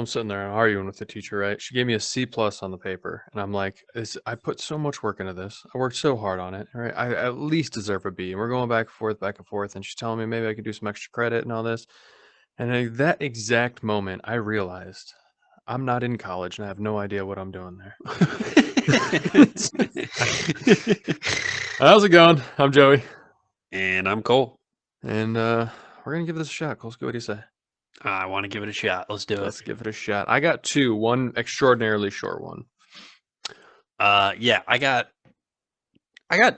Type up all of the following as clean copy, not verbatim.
I'm sitting there arguing with the teacher, right? She gave me a C plus on the paper, and I'm like, I put so much work into this. I worked so hard on it, right? I at least deserve a B. And we're going back and forth, and she's telling me maybe I could do some extra credit and all this. And at that exact moment, I realized I'm not in college, and I have no idea what I'm doing there. How's it going? I'm Joey. And I'm Cole. And we're going to give this a shot. Cole, what do you say? I want to give it a shot. Let's do it. Let's give it a shot. I got two, one extraordinarily short one. Yeah, I got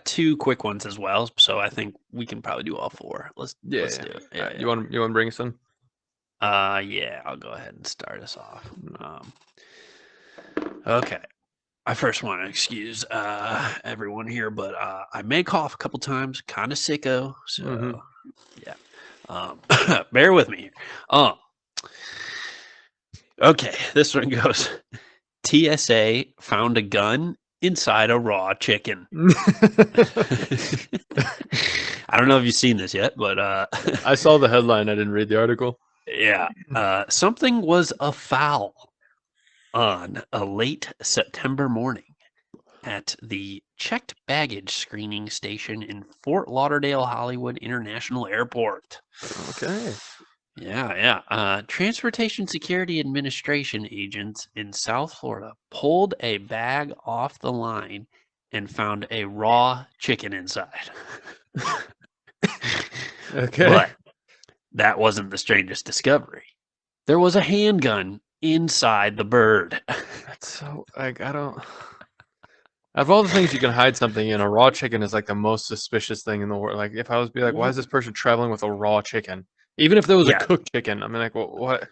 two quick ones as well, so I think we can probably do all four. Let's do it. Yeah, right. You want to bring us in? Yeah, I'll go ahead and start us off. Okay. I first want to excuse everyone here, but I may cough a couple times, kind of sicko, so yeah. Bear with me. Okay, this one goes. TSA found a gun inside a raw chicken. I don't know if you've seen this yet, but I saw the headline. I didn't read the article. Yeah. Something was afoul on a late September morning at the checked baggage screening station in Fort Lauderdale Hollywood International Airport. Okay. Yeah. Transportation Security Administration agents in South Florida pulled a bag off the line and found a raw chicken inside. Okay. But that wasn't the strangest discovery. There was a handgun inside the bird. That's so, like, I don't... Of all the things you can hide something in, a raw chicken is like the most suspicious thing in the world. Like, if I was be like, why is this person traveling with a raw chicken? Even if there was a cooked chicken, I mean, like, what?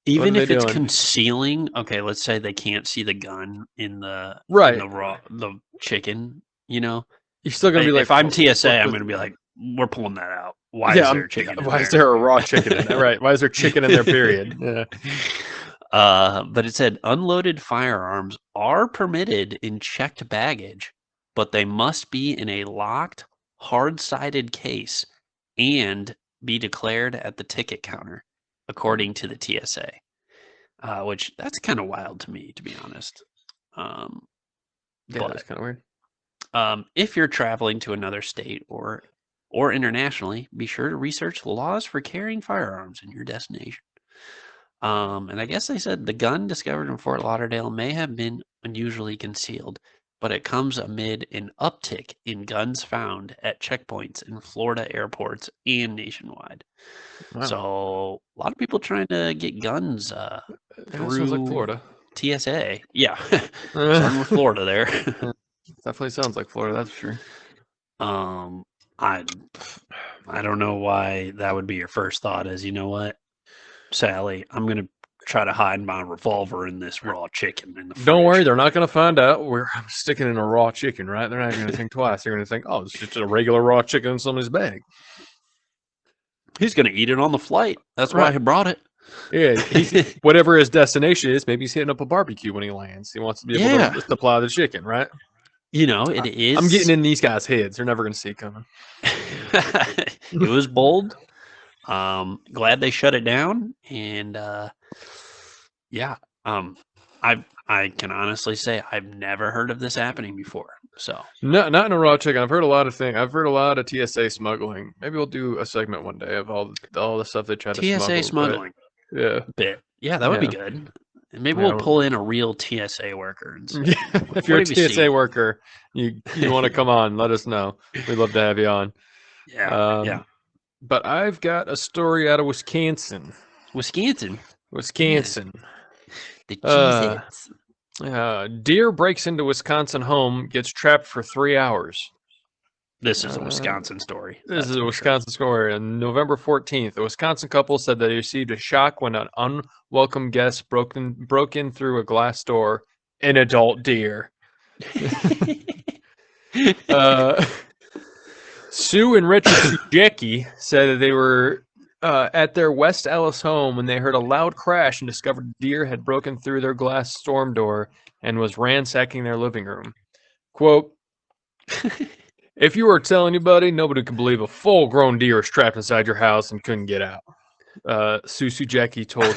Even if it's concealing, okay, let's say they can't see the gun in the the chicken, you know, you're still gonna be like, if I'm TSA, I'm gonna be like, we're pulling that out. Why is there a chicken? Why is there a raw chicken in there? Right? Why is there chicken in there? Period. Yeah. But it said unloaded firearms are permitted in checked baggage, but they must be in a locked, hard-sided case and be declared at the ticket counter, according to the TSA. Which that's kind of wild to me, to be honest. Yeah, that's kind of weird. If you're traveling to another state or internationally, be sure to research the laws for carrying firearms in your destination. And I guess they said the gun discovered in Fort Lauderdale may have been unusually concealed, but it comes amid an uptick in guns found at checkpoints in Florida airports and nationwide. Wow. So a lot of people trying to get guns through sounds like Florida. TSA. Yeah, starting with Florida there. Definitely sounds like Florida, that's for sure. I don't know why that would be your first thought is, you know what, Sally, I'm going to try to hide my revolver in this raw chicken in the fridge. Don't worry, they're not going to find out where I'm sticking in a raw chicken, right? They're not going to think twice. They're going to think, oh, it's just a regular raw chicken in somebody's bag. He's going to eat it on the flight. That's why he brought it. Yeah, whatever his destination is, maybe he's hitting up a barbecue when he lands. He wants to be able to supply the chicken, right? You know, it is. I'm getting in these guys' heads. They're never going to see it coming. It was bold. Glad they shut it down. And I can honestly say I've never heard of this happening before. So no, not in a raw chicken. I've heard a lot of things. I've heard a lot of TSA smuggling. Maybe we'll do a segment one day of all the stuff they try to smuggle. TSA smuggling. Bit. Yeah, that would be good. And maybe we'll pull in a real TSA worker. And say, if you're a TSA worker, you want to come on, let us know. We'd love to have you on. Yeah. But I've got a story out of Wisconsin. Wisconsin. The Cheez-Its. Deer breaks into Wisconsin home, gets trapped for 3 hours. This is a Wisconsin story. This is a Wisconsin story. On November 14th, a Wisconsin couple said they received a shock when an unwelcome guest broke in through a glass door. An adult deer. Sue and Richard Jackie said that they were at their West Ellis home when they heard a loud crash and discovered a deer had broken through their glass storm door and was ransacking their living room. Quote, if you were to tell anybody, nobody could believe a full-grown deer is trapped inside your house and couldn't get out. Susu Jackie told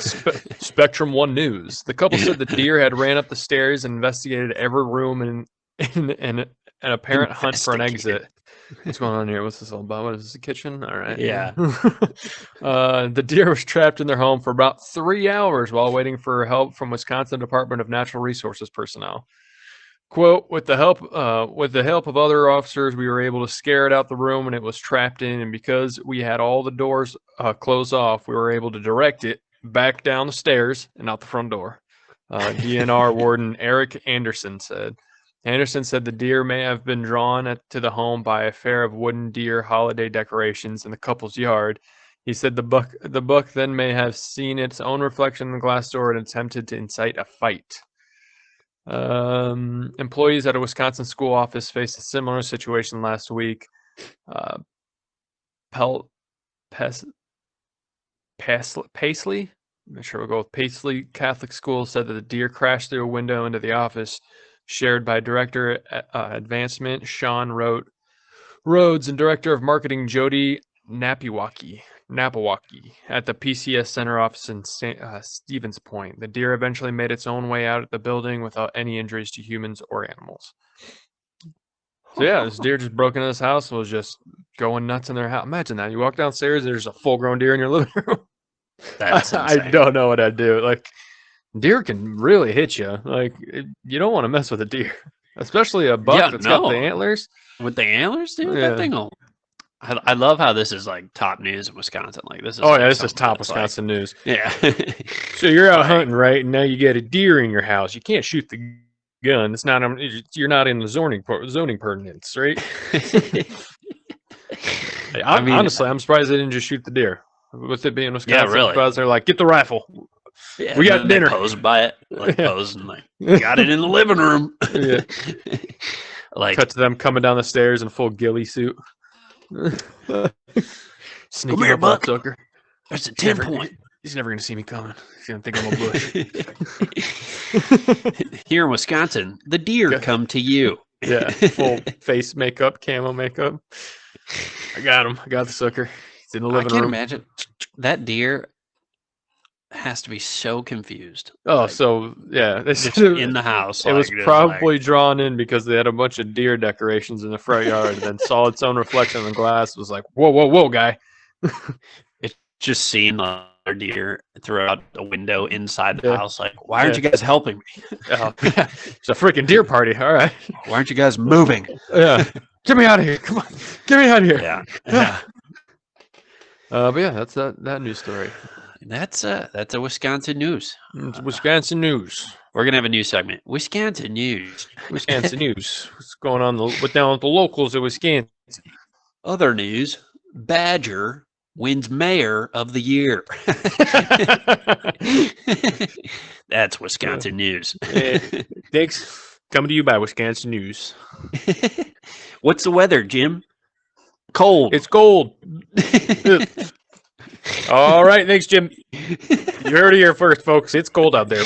Spectrum One News. The couple said the deer had ran up the stairs and investigated every room in an apparent hunt for an exit. What's going on here? What's this all about? What is this, a kitchen? All right. Yeah. The deer was trapped in their home for about 3 hours while waiting for help from Wisconsin Department of Natural Resources personnel. Quote, with the help of other officers, we were able to scare it out the room and it was trapped in. And because we had all the doors closed off, we were able to direct it back down the stairs and out the front door. DNR Warden Eric Anderson said. Anderson said the deer may have been drawn to the home by a fair of wooden deer holiday decorations in the couple's yard. He said the buck then may have seen its own reflection in the glass door and attempted to incite a fight. Employees at a Wisconsin school office faced a similar situation last week. Paisley, I'm not sure we'll go with Paisley Catholic School, said that the deer crashed through a window into the office shared by Director Advancement Sean Rhodes and Director of Marketing Jody Napiwaki at the PCS Center office in Stevens Point. The deer eventually made its own way out of the building without any injuries to humans or animals. So yeah, this deer just broke into this house and was just going nuts in their house. Imagine that. You walk downstairs, there's a full-grown deer in your living room. That's I insane. don't know what I'd do. Like, deer can really hit you. Like, you don't want to mess with a deer, especially a buck that's got the antlers. With the antlers, dude, Yeah. that thing will. I love how this is like top news in Wisconsin. Like this is. Oh like yeah, this is top that's Wisconsin news. Yeah. So you're out hunting, right? And now you get a deer in your house. You can't shoot the gun. It's not. You're not in the zoning pertinence, right? I mean, honestly, I'm surprised they didn't just shoot the deer. With it being Wisconsin, really. they're like, get the rifle. Yeah, We got dinner. They pose by it, like Yeah. pose and like got it in the living room. Yeah. Like Cut to them coming down the stairs in full ghillie suit. Sneaking here, up on buck. sucker. there's a 10-point. He's never gonna see me coming. He's gonna think I'm a bush. Here in Wisconsin, the deer Okay. come to you. Yeah, full face makeup, camo makeup. I got him. I got the sucker. He's in the I living can't room. imagine that deer has to be so confused. Oh, like, so yeah, they just said in the house. it was like, just probably drawn in because they had a bunch of deer decorations in the front yard, and then saw its own reflection in the glass. Was like, whoa, whoa, whoa, guy. just seeing the deer throughout the window inside the Yeah. house. Like, why aren't you guys helping me? Oh, it's a freaking deer party. All right. Why aren't you guys moving? Yeah. Get me out of here. Come on. Get me out of here. Yeah. Yeah. But yeah, that's that news story. That's a Wisconsin news. It's Wisconsin news. We're gonna have a new segment. Wisconsin news. Wisconsin news. What's going on down with the locals of Wisconsin? Other news: Badger wins Mayor of the Year. That's Wisconsin news. Thanks. Coming to you by Wisconsin News. What's the weather, Jim? Cold. It's cold. All right, thanks, Jim. You heard it here first, folks. It's cold out there.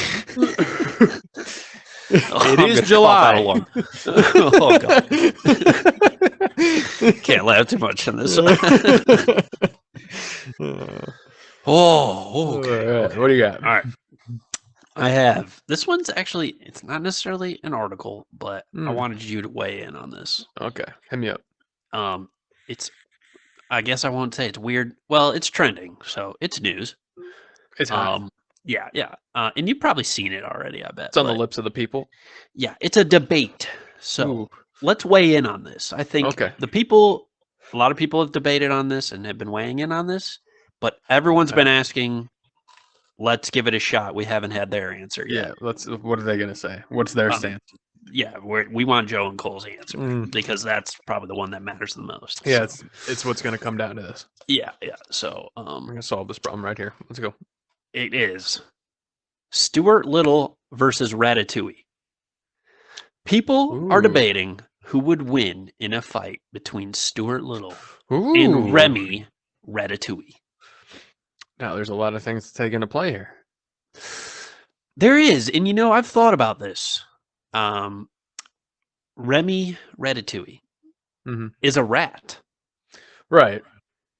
It is July. Oh God! Can't laugh too much on this. Oh, okay. All right, what do you got? All right. I have this one's actually it's not necessarily an article, but I wanted you to weigh in on this. Okay, hit me up. It's I guess I won't say it's weird. Well, it's trending, so it's news. It's hot. Yeah. And you've probably seen it already, I bet. It's on the lips of the people. Yeah, it's a debate. So Ooh. let's weigh in on this. I think Okay. a lot of people have debated on this and have been weighing in on this, but everyone's been asking, let's give it a shot. We haven't had their answer yet. Yeah, what are they going to say? What's their stance? Yeah, we want Joe and Cole's answer Mm. because that's probably the one that matters the most. Yeah, So, it's what's going to come down to this. yeah. So We're going to solve this problem right here. Let's go. it is Stuart Little versus Ratatouille. People are Ooh. debating who would win in a fight between Stuart Little Ooh. and Remy Ratatouille. Now, there's a lot of things to take into play here. There is, and I've thought about this. Remy Ratatouille Mhm. is a rat. Right.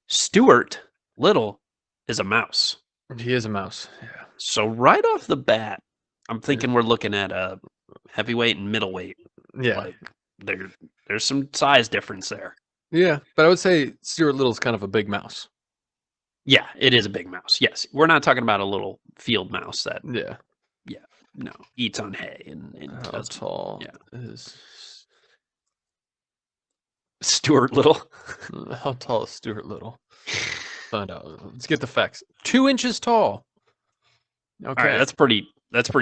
Stuart Little is a mouse. He is a mouse. Yeah. So right off the bat, I'm thinking we're looking at a heavyweight and middleweight. Yeah. Like there's some size difference there. Yeah. But I would say Stuart Little's kind of a big mouse. Yeah, it is a big mouse. Yes, we're not talking about a little field mouse that Yeah. no eats on hay and How doesn't. tall Yeah. is Stuart Little. how tall is Stuart Little? Find out. Let's get the facts. 2 inches tall. Okay. All right, that's pretty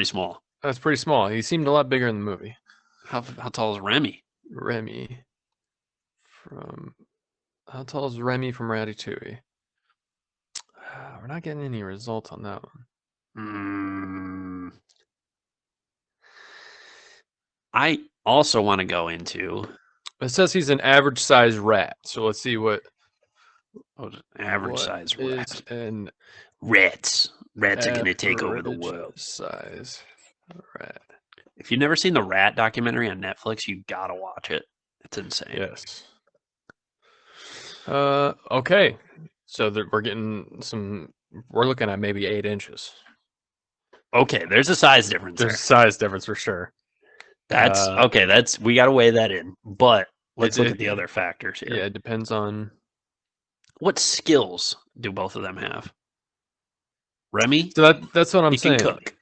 small. That's pretty small. He seemed a lot bigger in the movie. How tall is Remy? Remy from how tall is Remy from Ratatouille? We're not getting any results on that one. I also want to go into. It says he's an average size rat. So let's see what Average what size is rat. an Rats are gonna take over the average world. size rat. If you've never seen the Rat documentary on Netflix, you gotta watch it. It's insane. Yes. Okay. So we're getting some. We're looking at maybe 8 inches. Okay, there's a size difference There's there. a size difference for sure. That's okay. We got to weigh that in. But let's look it- at the other factors here. Yeah, it depends on. What skills do both of them have? Remy, So that's what I'm he can saying. cook.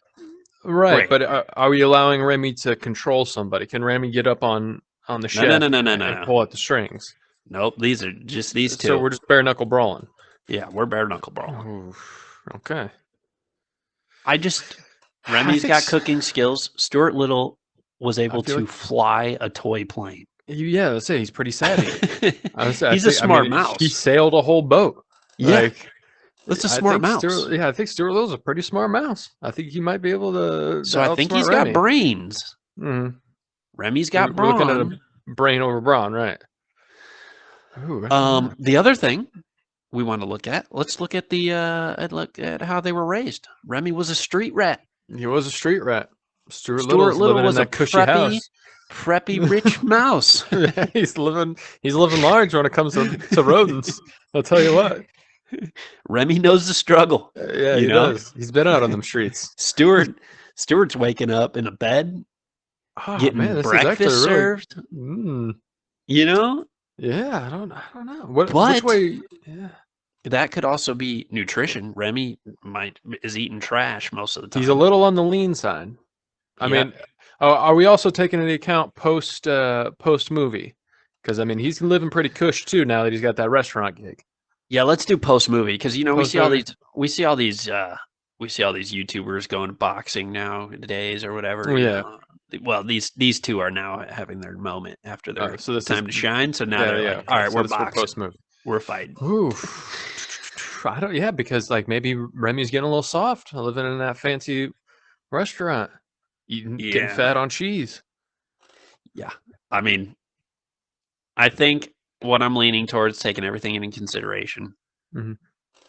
Right, Great. but are we allowing Remy to control somebody? Can Remy get up on the chef no. and pull out the strings? Nope, these are just these two. So we're just bare knuckle brawling. Yeah, we're bare knuckle brawling. Oof, okay. Remy's got cooking skills. Stuart Little was able feel to like- fly a toy plane. Yeah, let's say he's pretty savvy. He's a smart mouse. He sailed a whole boat. Yeah, Like, that's a I smart think mouse. I think Stuart Little's a pretty smart mouse. I think he might be able to. So I think outsmart he's Remy. got brains. Mhm. Remy's got We're looking at brawn. a brain over brawn, right? Ooh, I don't know. The other thing we want to look at, let's look at look at how they were raised. Remy was a street rat. He was a street rat. Stuart Little living was in a that cushy house. preppy rich mouse. Yeah, he's living large when it comes to rodents. I'll tell you what. Remy knows the struggle. Yeah, You he know? does. He's been out on them streets. Stuart's waking up in a bed, Oh, getting man, this is breakfast actually really. served. Mm, You know, yeah, I don't know. Which But- way? Yeah, that could also be nutrition. Remy is eating trash most of the time. he's a little on the lean side. I Yeah. mean, are we also taking into account post movie? Because I mean, he's living pretty cush too now that he's got that restaurant gig. Yeah, let's do post movie because we see all Post-movie. we see all these YouTubers going boxing nowadays or whatever. Oh, you yeah. know. Well, these two are now having their moment after their So this time is to shine. So now they're like, all right, we're boxing, post movie. we're fighting. Ooh, I don't. Yeah, because like maybe Remy's getting a little soft, living in that fancy restaurant, getting Yeah. fat on cheese. Yeah, I mean, I think what I'm leaning towards, taking everything into consideration, Mhm.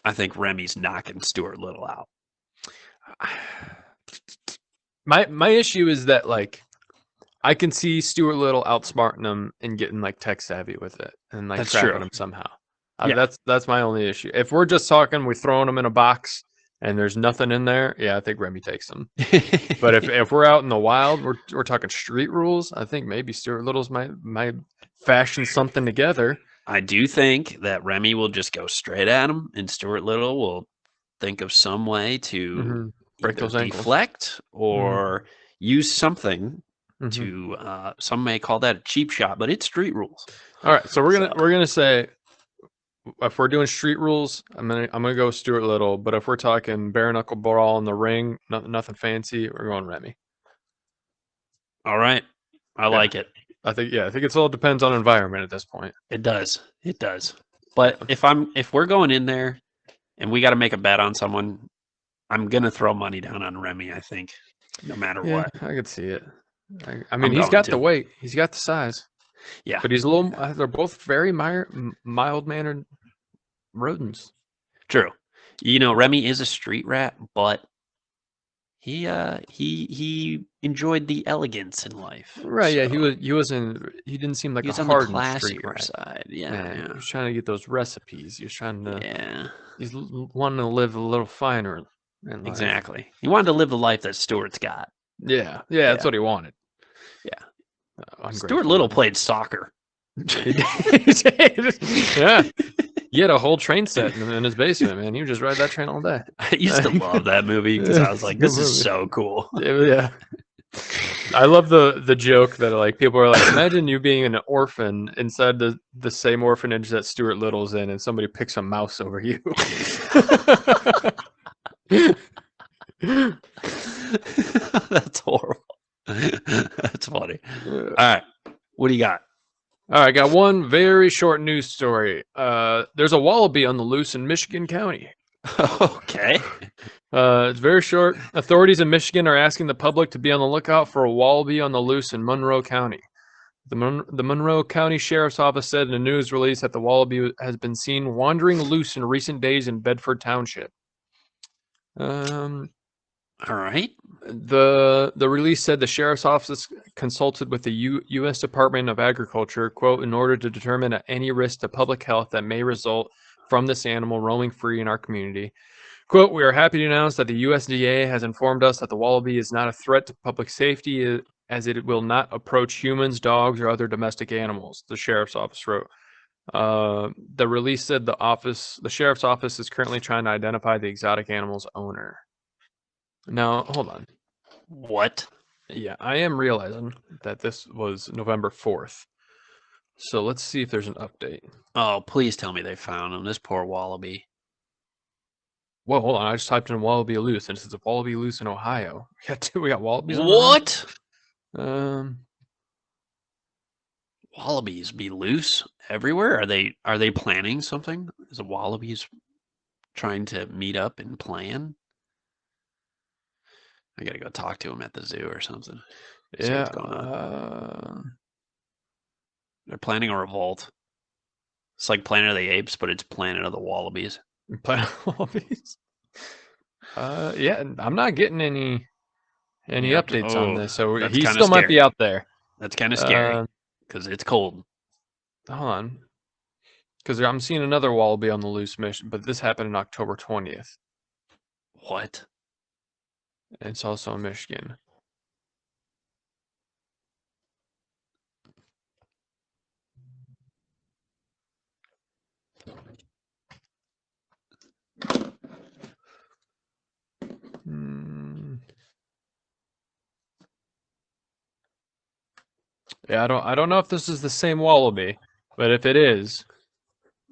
I think Remy's knocking Stuart Little out. My issue is that like I can see Stuart Little outsmarting him and getting like tech savvy with it and like That's trapping true. him somehow. Yeah. That's my only issue. If we're just talking, we're throwing him in a box and there's nothing in there. Yeah, I think Remy takes him. But if we're out in the wild, we're talking street rules. I think maybe Stuart Little's might fashion something together. I do think that Remy will just go straight at him, and Stuart Little will think of some way to Mhm. Break either those ankles. deflect or use something Mhm. to. Some may call that a cheap shot, but it's street rules. All right, so we're So- gonna say if we're doing street rules, I'm gonna go Stuart Little. But if we're talking bare knuckle brawl in the ring, nothing fancy, we're going Remy. All right, I like it. I think it all depends on environment at this point. It does. It does. But if we're going in there and we got to make a bet on someone, I'm gonna throw money down on Remy. I think, no matter Yeah, what. I could see it. I mean, he's going got to. the weight, he's got the size, Yeah, but he's a little. They're both very mild mannered rodents. true. You know, Remy is a street rat, but he enjoyed the elegance in life. Right? Yeah, so he didn't seem like he was a on the hardened street classier rat. side. Yeah, he Yeah, was trying to get those recipes. He was trying to. yeah. He's wanting to live a little finer in life. Exactly. He wanted to live the life that Stewart's got. Yeah, that's what he wanted. Yeah. Stuart Ungrateful Little little. played soccer. He did. Yeah, he had a whole train set in his basement, man. He would just ride that train all day. I used to love that movie because I was It's a like, good this is movie. so cool. Yeah. I love the joke that like people are like, imagine you being an orphan inside the same orphanage that Stuart Little's in, and somebody picks a mouse over you. That's horrible. That's funny. All right. What do you got? All right, I got one very short news story. There's a wallaby on the loose in Michigan County. Okay. It's very short. Authorities in Michigan are asking the public to be on the lookout for a wallaby on the loose in Monroe County. The Monroe County Sheriff's Office said in a news release that the wallaby has been seen wandering loose in recent days in Bedford Township. All right. The release said the sheriff's office consulted with the U.S. Department of Agriculture, quote, in order to determine any risk to public health that may result from this animal roaming free in our community. Quote, we are happy to announce that the USDA has informed us that the wallaby is not a threat to public safety as it will not approach humans, dogs, or other domestic animals, the sheriff's office wrote. The release said the sheriff's office is currently trying to identify the exotic animal's owner. Now, hold on. What? Yeah, I am realizing that this was November 4th. So let's see if there's an update. Oh, please tell me they found him. This poor wallaby. Whoa, hold on. I just typed in wallaby loose, and it says a wallaby loose in Ohio. We got wallabies on What? the run? Wallabies be loose everywhere? Are they planning something? Is the wallabies trying to meet up and plan? I gotta go talk to him at the zoo or something. See Yeah. what's going on. They're planning a revolt. It's like Planet of the Apes, but it's Planet of the Wallabies. Planet wallabies. Yeah, I'm not getting any updates on this, so that's he kinda still might be scary. out there. That's kind of scary because it's cold. Hold on, because I'm seeing another wallaby on the loose mission, but this happened on October 20th. What? It's also in Michigan. Yeah, I don't know if this is the same wallaby, but if it is,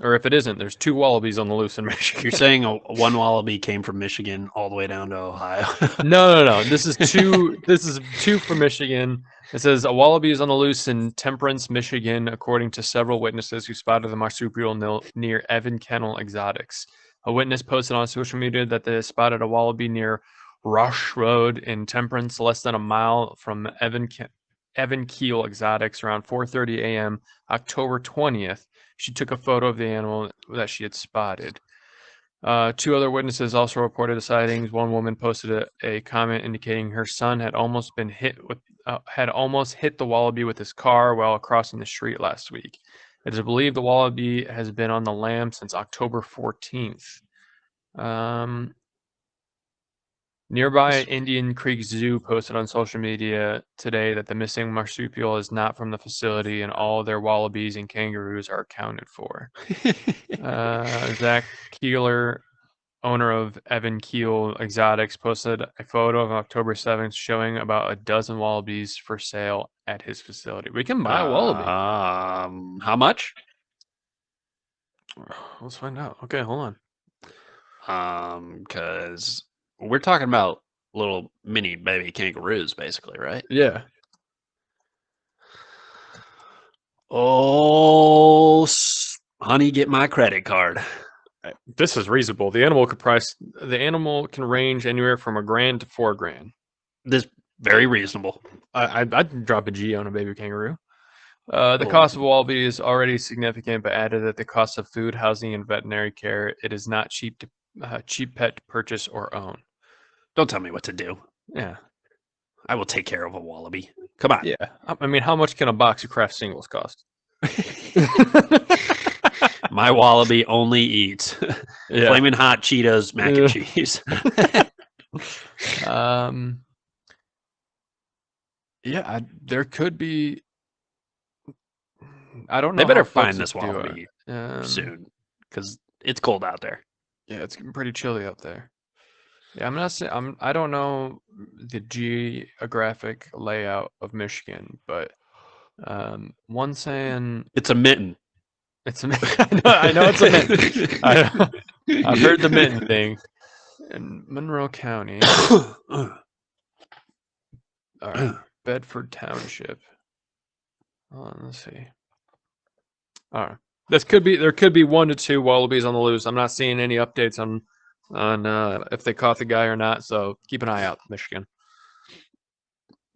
or if it isn't, there's two wallabies on the loose in Michigan. You're saying one wallaby came from Michigan all the way down to Ohio? No. This is two. This is two from Michigan. It says a wallaby is on the loose in Temperance, Michigan, according to several witnesses who spotted the marsupial near Evan Kennel Exotics. A witness posted on social media that they spotted a wallaby near Rush Road in Temperance, less than a mile from Evan Keel Exotics, around 4:30 a.m. October 20th. She took a photo of the animal that she had spotted. Two other witnesses also reported the sightings. One woman posted a comment indicating her son had almost hit the wallaby with his car while crossing the street last week. It is believed the wallaby has been on the lam since October 14th. Nearby Indian Creek Zoo posted on social media today that the missing marsupial is not from the facility and all their wallabies and kangaroos are accounted for. Zach Keeler, owner of Evan Keel Exotics, posted a photo of October 7th showing about a dozen wallabies for sale at his facility. We can buy a wallaby. How much? Let's find out. Okay, hold on. Because we're talking about little mini baby kangaroos, basically, right? Yeah. Oh, honey, get my credit card. This is reasonable. The animal can range anywhere from $1,000 to $4,000. This very reasonable. I'd drop a G on a baby kangaroo. The cost of wallaby is already significant, but added that the cost of food, housing, and veterinary care, it is not cheap pet to purchase or own. Don't tell me what to do. Yeah. I will take care of a wallaby. Come on. Yeah. I mean, how much can a box of Kraft singles cost? My Wallaby only eats Yeah. Flaming Hot Cheetos mac and cheese. Yeah, there could be. I don't They know how better folks find this do Wallaby it. soon because it's cold out there. Yeah, it's getting pretty chilly up there. Yeah, I'm not saying I don't know the geographic layout of Michigan, but one saying It's a mitten. it's a I know it's a mitten. I've heard the mitten thing in Monroe County. All right, Bedford Township. Let's see. All right, there could be 1 to 2 wallabies on the loose. I'm not seeing any updates on if they caught the guy or not. So keep an eye out, Michigan.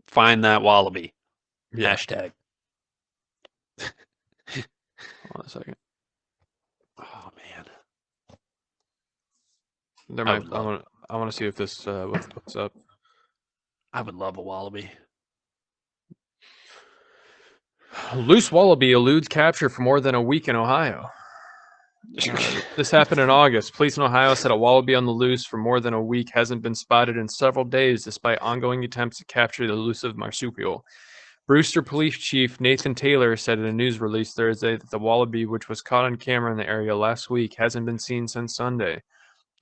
Find that Wallaby. Yeah. Hashtag. Hold on a second. Oh man. There might. I want to see if this what's up. I would love a Wallaby. Loose wallaby eludes capture for more than a week in Ohio. This happened in August. Police in Ohio said a wallaby on the loose for more than a week hasn't been spotted in several days, despite ongoing attempts to capture the elusive marsupial. Brewster Police Chief Nathan Taylor said in a news release Thursday that the wallaby, which was caught on camera in the area last week, hasn't been seen since Sunday.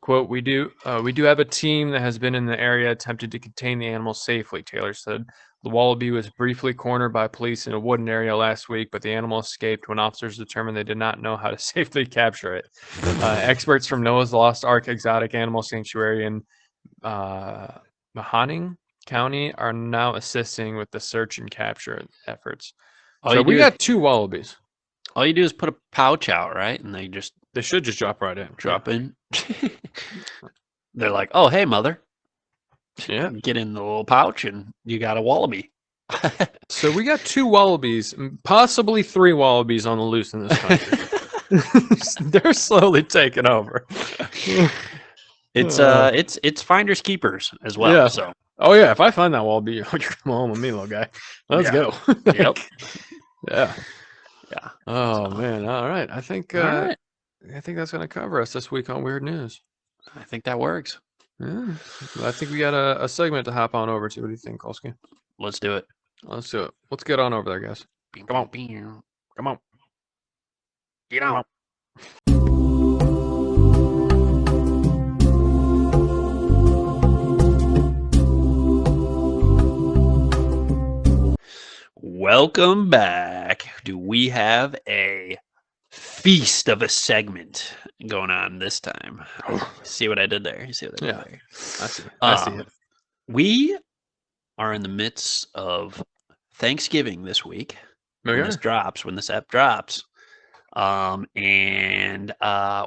Quote, we do have a team that has been in the area attempting to contain the animal safely, Taylor said. The wallaby was briefly cornered by police in a wooded area last week, but the animal escaped when officers determined they did not know how to safely capture it. Experts from Noah's Lost Ark Exotic Animal Sanctuary in Mahoning County are now assisting with the search and capture efforts. So we got 2 wallabies. All you do is put a pouch out, right? And They should just drop right in. Drop in. They're like, oh, hey, mother. Yeah. Get in the little pouch and you got a wallaby. So we got 2 wallabies, possibly 3 wallabies on the loose in this country. They're slowly taking over. It's finders keepers as well. Yeah. So. Oh yeah, if I find that wallaby, you're come home with me, little guy. Let's go. Yep. Yeah. Yeah. Oh man. All right. I think that's gonna cover us this week on Weird News. I think that works. Yeah. I think we got a segment to hop on over to. What do you think, Kolsky? Let's do it. Let's do it. Let's get on over there, guys. Come on. Come on. Get on. Welcome back. Do we have a feast of a segment going on this time? See what I did there? You see what I did there? I see. I see it. We are in the midst of Thanksgiving this week. When this app drops. And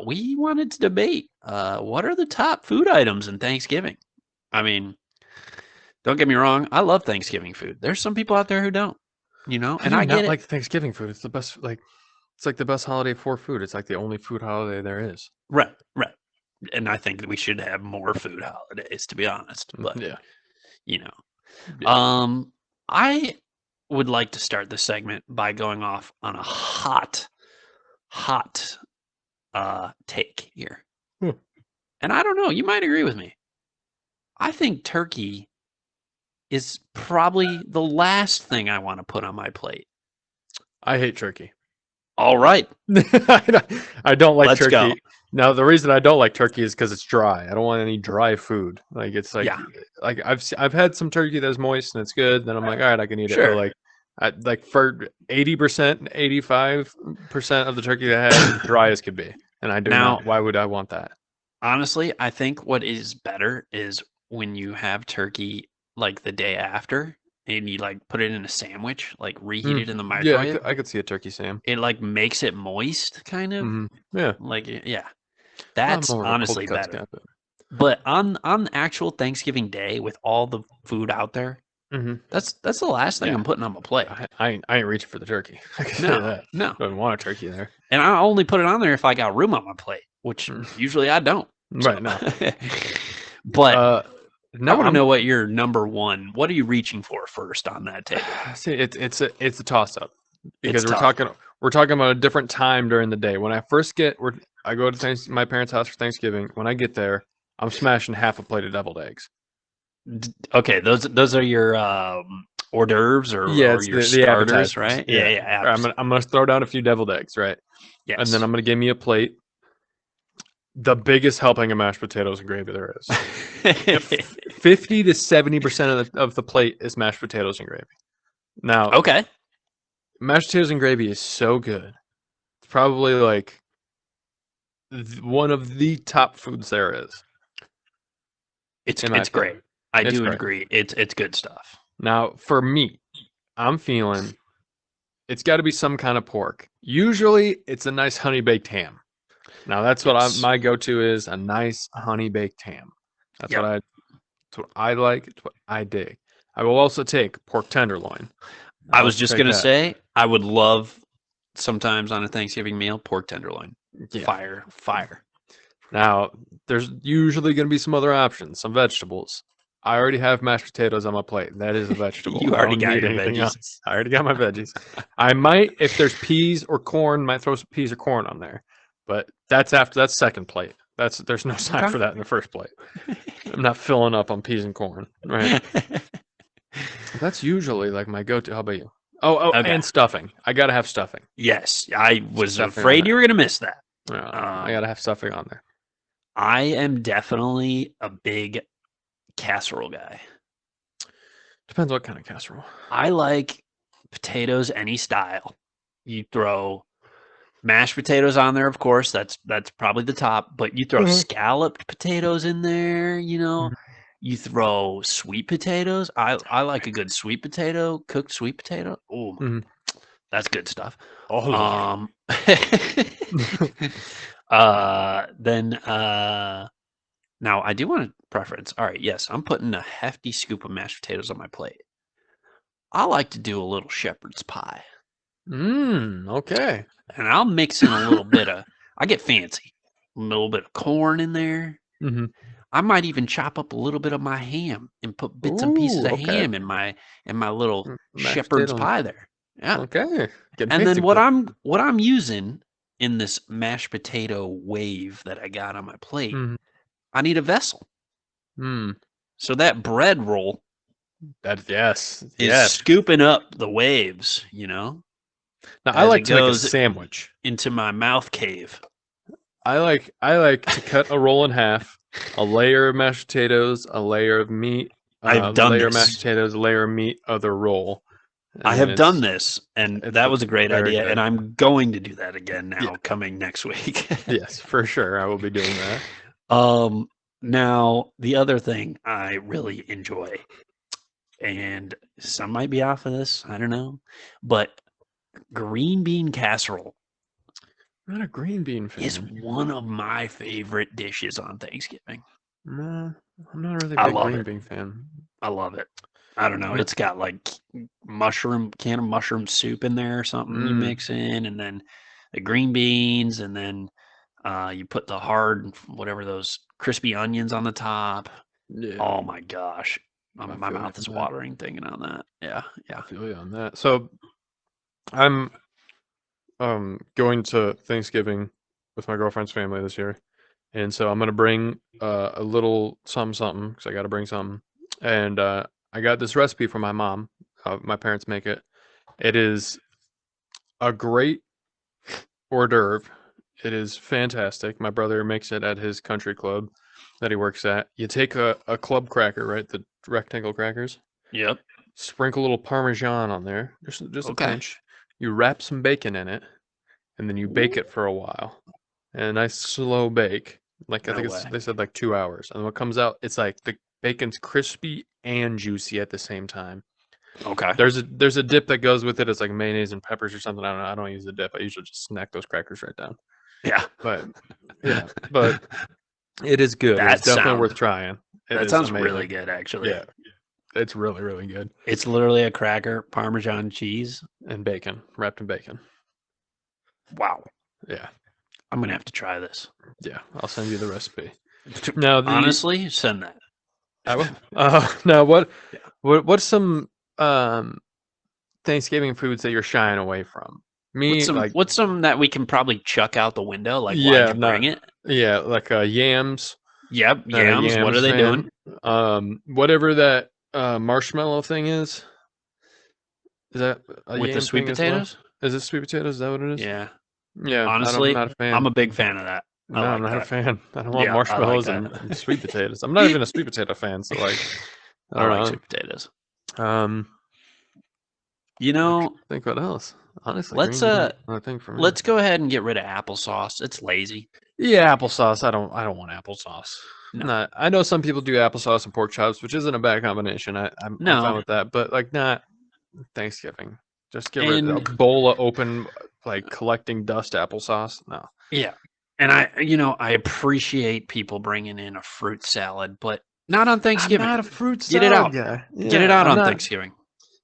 we wanted to debate what are the top food items in Thanksgiving? I mean, don't get me wrong, I love Thanksgiving food. There's some people out there who don't, and I get it. Like Thanksgiving food. It's the best. It's like the best holiday for food. It's like the only food holiday there is. Right. And I think that we should have more food holidays, to be honest. But I would like to start this segment by going off on a hot take here. And I don't know, you might agree with me. I think turkey is probably the last thing I want to put on my plate. I hate turkey. All right. I don't like turkey. Go. Now, the reason I don't like turkey is because it's dry. I don't want any dry food. Like it's like I've had some turkey that's moist and it's good. Then I'm like, all right, I can eat it. But like for 80%, 85% of the turkey I had, dry as could be, and I do not. Why would I want that? Honestly, I think what is better is when you have turkey like the day after. And you like put it in a sandwich, like reheat it in the microwave. Yeah, I could see a turkey sam. It like makes it moist, kind of. Mm-hmm. Yeah, that's honestly better. But on actual Thanksgiving Day, with all the food out there, that's the last thing I'm putting on my plate. I ain't reaching for the turkey. I can say that. No, I don't want a turkey there. And I only put it on there if I got room on my plate, which usually I don't. Right now, but. I want to know what your number one. What are you reaching for first on that table? See, it's a toss up because we're We're talking about a different time during the day. When I first I go to my parents' house for Thanksgiving. When I get there, I'm smashing half a plate of deviled eggs. Okay, those are your hors d'oeuvres Yeah, or it's your the starters, appetizers. right? Yeah, Yeah. yeah, I'm gonna throw down a few deviled eggs, right? And then yes. I'm gonna give me a plate. The biggest helping of mashed potatoes and gravy there is. 50 to 70% of the plate is mashed potatoes and gravy. Now, Okay, mashed potatoes and gravy is so good. It's probably like one of the top foods there is, in my it's opinion. great. I It's do great. agree. It's good stuff. Now, for me, I'm feeling it's got to be some kind of pork. Usually, it's a nice honey baked ham. Now, that's what Yes. my go-to is, a nice honey baked ham. That's Yep. that's what I like. It's what I dig. I will also take pork tenderloin. I I'll was also just take gonna that. say I would love sometimes on a Thanksgiving meal pork tenderloin. Yeah. Fire, fire. Now, there's usually going to be some other options, some vegetables. I already have mashed potatoes on my plate. That is a vegetable. You I already don't got need your anything veggies. else. I already got my veggies. I might, if there's peas or corn, might throw some peas or corn on there. But that's second plate. There's no time Okay. for that in the first plate. I'm not filling up on peas and corn, right? That's usually like my go-to. How about you? Oh, Okay. and stuffing. I gotta have stuffing. Yes, I was Stuffing on afraid you there. were gonna miss that. I gotta have stuffing on there. I am definitely a big casserole guy. Depends what kind of casserole. I like potatoes any style. You throw mashed potatoes on there, of course. That's probably the top, but you throw Mhm. scalloped potatoes in there, you know. Mhm. You throw sweet potatoes. I like a good sweet potato, cooked sweet potato. Oh, Mhm. that's good stuff. Oh Lord. Um then now I do want a preference. All right, yes, I'm putting a hefty scoop of mashed potatoes on my plate. I like to do a little shepherd's pie. Okay. And I'll mix in a little bit of I get fancy. A little bit of corn in there. Mhm. I might even chop up a little bit of my ham and put bits and pieces Ooh, of okay. ham in my little Mashed shepherd's potatoes. pie there. Yeah. Okay. Getting And then fancy with it. what I'm using in this mashed potato wave that I got on my plate, Mhm. I need a vessel. Mm. So that bread roll That yes. is Yes. scooping up the waves, you know, Now I as it like to make a goes sandwich. into my mouth cave. I like to cut a roll in half, a layer of mashed potatoes, a layer of meat, I've done layer of mashed this. potatoes, a layer of meat, other roll. I And then have done this, and it's that was a great very idea, and good. I'm going to do that again Yeah. now coming next week. Yes, for sure. I will be doing that. um, now the other thing I really enjoy, and some might be off of this, I don't know, but green bean casserole I'm not a green bean is fan. one of my favorite dishes on Thanksgiving. No, I'm not really a I big love green it. bean fan. I love it. I don't know. No. It's got like can of mushroom soup in there or something you Mm, mix in, and then the green beans, and then you put the hard, whatever those crispy onions on the top. yeah, Oh my gosh. I My feel you mouth is on that. watering thinking on that. Yeah. I Yeah. feel you on that. So I'm going to Thanksgiving with my girlfriend's family this year, and so I'm gonna bring a little something because I got to bring something. And I got this recipe from my mom. My parents make it. It is a great hors d'oeuvre. It is fantastic. My brother makes it at his country club that he works at. You take a club cracker, right? The rectangle crackers. Yep. Sprinkle a little Parmesan on there, just a Okay. pinch. You wrap some bacon in it, and then you bake Ooh, it for a while. And a nice slow bake. Like I no think it's way. they said like 2 hours. And what comes out, it's like the bacon's crispy and juicy at the same time. Okay. There's a dip that goes with it. It's like mayonnaise and peppers or something. I don't know. I don't use the dip. I usually just snack those crackers right down. Yeah. But yeah, but it is good. It is that definitely worth sound trying. It that is sounds really amazing. good actually. Yeah, it's really really good. It's literally a cracker, Parmesan cheese. And bacon, wrapped in bacon. Wow. Yeah, I'm gonna have to try this. yeah. I'll send you the recipe. Now the Honestly, send that. I will. Now Yeah. what's some um Thanksgiving foods that you're shying away from? Me, like, What's some that we can probably chuck out the window? Like, why'd yeah, you bring it? yeah, like yams. Yep, Not a yams. What are yams they doing fan. Whatever that marshmallow thing is. Is that a with the yam sweet thing as well? potatoes? Is it sweet potatoes? Is that what it is? Yeah. Yeah, I'm Honestly, not a I'm fan. a big fan of that. I No, I'm like not a that. fan. I don't want Yeah, I like marshmallows that. and sweet potatoes. I'm not even a sweet potato fan, so like, I I don't like know. sweet potatoes. Um, You I can't know, think what else. Honestly, let's green bean, not a thing for me. let's go ahead and get rid of applesauce. It's lazy. Yeah, applesauce. I don't want applesauce. No. Not. I know some people do applesauce and pork chops, which isn't a bad combination. I'm fine No. with that, but like not Thanksgiving. Just get rid of a And bowl of open, like collecting dust applesauce. No. yeah. And I appreciate people bringing in a fruit salad, but not on I'm Thanksgiving. not a fruit Get it salad out. guy. Get it Yeah, out I'm on not. Thanksgiving.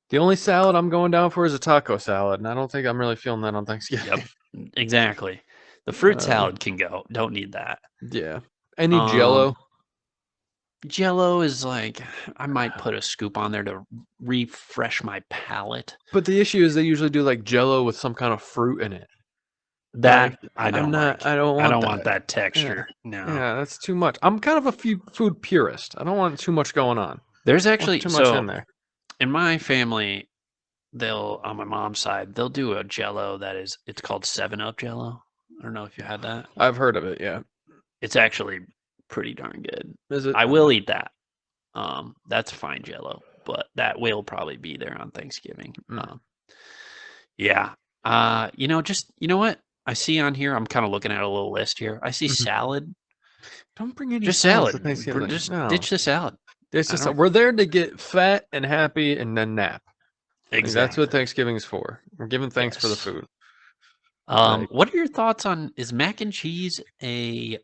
The only salad I'm going down for is a taco salad, and I don't think I'm really feeling that on Thanksgiving. Yep. Exactly. The fruit Uh, salad can go. Don't need that. yeah. Any Um Jello? Jello is like I might put a scoop on there to refresh my palate. But the issue is they usually do like Jello with some kind of fruit in it. That Like I I'm don't not. like. I don't I want don't want that. that Yeah. texture. No. Yeah, that's too much. I'm kind of a food purist. I don't want too much going on. There's I want actually too much in so there. in my family, they'll on my mom's side, they'll do a Jello it's called 7-Up Jello. I don't know if you had that. I've heard of it. Yeah. It's actually pretty darn good. Is it? I will eat that. That's fine Jello, but that will probably be there on Thanksgiving. Mm. Yeah. You know what? I see on here, I'm kind of looking at a little list here. I see Mhm. salad. Don't bring any Just salads to salad. Thanksgiving. Just No. ditch the salad. It's I just don't we're there to get fat and happy and then nap. Like, that's what exactly. Thanksgiving is for. We're giving thanks for the Yes. food. Like, What are your thoughts on is mac and cheese a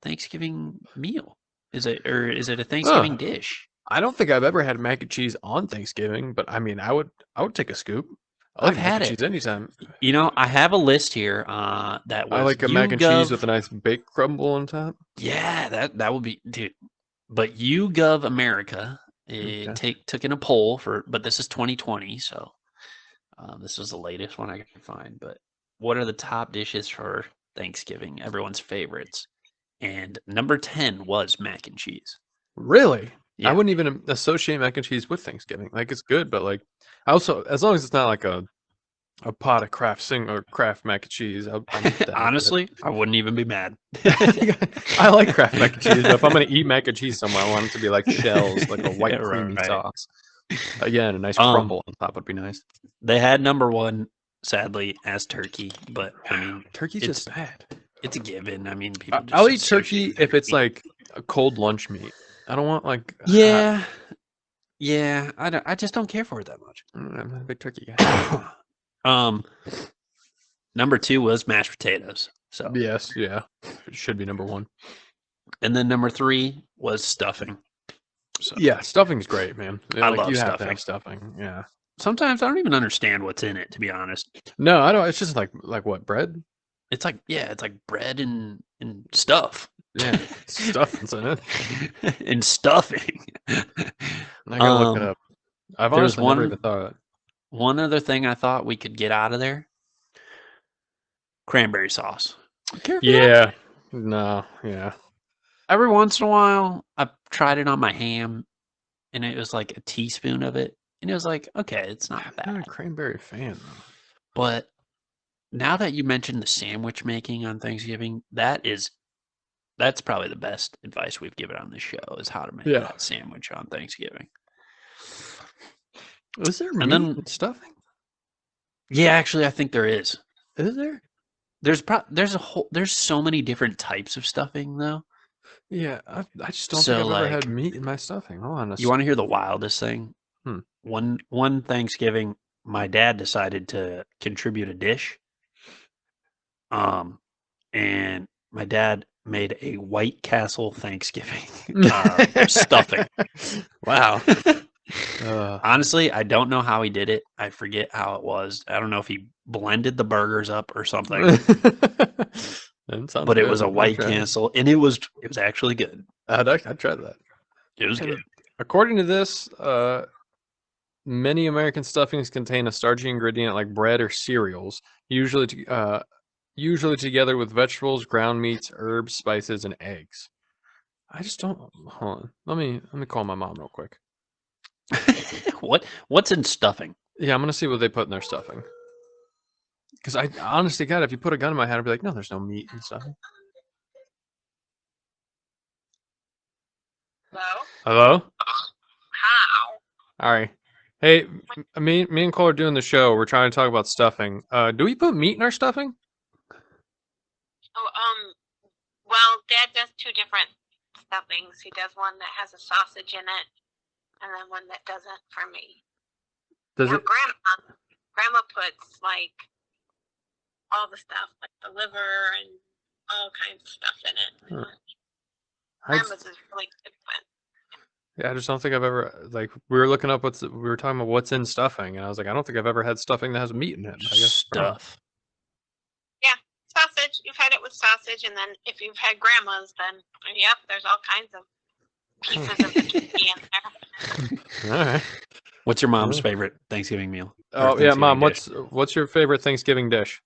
Thanksgiving meal? Is it a Thanksgiving oh, dish? I don't think I've ever had mac and cheese on Thanksgiving, but I mean, I would take a scoop. I I've like mac had and it. cheese anytime. You know, I have a list here that I was like a mac and cheese with YouGov. a nice baked crumble on top. Yeah, that would be dude. But YouGov America Okay. took in a poll but this is 2020, so this was the latest one I could find. But what are the top dishes for Thanksgiving? Everyone's favorites, and number 10 was mac and cheese. Really? I Yeah, wouldn't even associate mac and cheese with Thanksgiving. Like it's good, but like I also as long as it's not like a pot of Kraft mac and cheese, I'm down with it. honestly, I wouldn't even be mad. I like Kraft mac and cheese, but if I'm gonna eat mac and cheese somewhere, I want it to be like shells, like a Yeah, white creamy right. sauce. Again, a nice Um, crumble on top would be nice. they had number one, sadly, as turkey, but I mean, Turkey's it's just bad. it's a given. I mean, people just I'll eat associate turkey if it's turkey. like a cold lunch meat. I don't want like hot. Yeah, yeah. I just don't care for it that much. I'm not a big turkey guy. um, number two was mashed potatoes. So, Yes, yeah, it should be number one. and then number three was stuffing. So Yeah, stuffing's great, man. Yeah, I like love you have to stuffing. have stuffing. Yeah. Sometimes I don't even understand what's in it, to be honest. No, I don't. It's just like what bread? It's like it's like bread and stuff. Yeah, stuffing's in it. And stuffing. I gotta look it up. I've There's honestly never even thought of it. one other thing I thought we could get out of there. Cranberry sauce. Care for that? Yeah. No. Yeah. Every once in a while, I've tried it on my ham, and it was like a teaspoon of it, and it was like, okay, it's not I'm not bad. a cranberry fan though. But now that you mentioned the sandwich making on Thanksgiving, that's probably the best advice we've given on this show is how to make Yeah. that sandwich on Thanksgiving. Is there And meat then, and stuffing? yeah, actually, I think there is. Is there? There's so many different types of stuffing though. Yeah, I just don't think So I've ever had like, meat in my stuffing. Hold on a you want to hear the wildest thing? Hmm. One Thanksgiving, my dad decided to contribute a dish. And my dad made a White Castle Thanksgiving stuffing. Wow. Honestly, I don't know how he did it. I forget how it was. I don't know if he blended the burgers up or something. That sounds But it good. was a I'd White try it. Castle, and it was actually good. I'd try that. It was And good. according to this, many American stuffings contain a starchy ingredient like bread or cereals, usually together with vegetables, ground meats, herbs, spices, and eggs. I just don't. Hold on. Let me call my mom real quick. What's in stuffing? Yeah, I'm gonna see what they put in their stuffing. Because I honestly, God, if you put a gun in my head, I'd be like, no, there's no meat and stuffing. Hello? Hello? How? All right. Hey, me and Cole are doing the show. We're trying to talk about stuffing. Do we put meat in our stuffing? Oh, well, Dad does two different stuffings. He does one that has a sausage in it, and then one that doesn't for me. Does Now, it? Grandma puts, like, all the stuff, like the liver and all kinds of stuff in it. Huh. Grandma's is really different. Yeah, I just don't think I've ever we were looking up we were talking about what's in stuffing, and I was like, I don't think I've ever had stuffing that has meat in it. I guess Stuff. Yeah, sausage. You've had it with sausage, and then if you've had Grandma's, then yep, there's all kinds of pieces of the turkey in there. All right. What's your mom's favorite Thanksgiving meal? Oh Or yeah, Thanksgiving Mom. dish? What's your favorite Thanksgiving dish?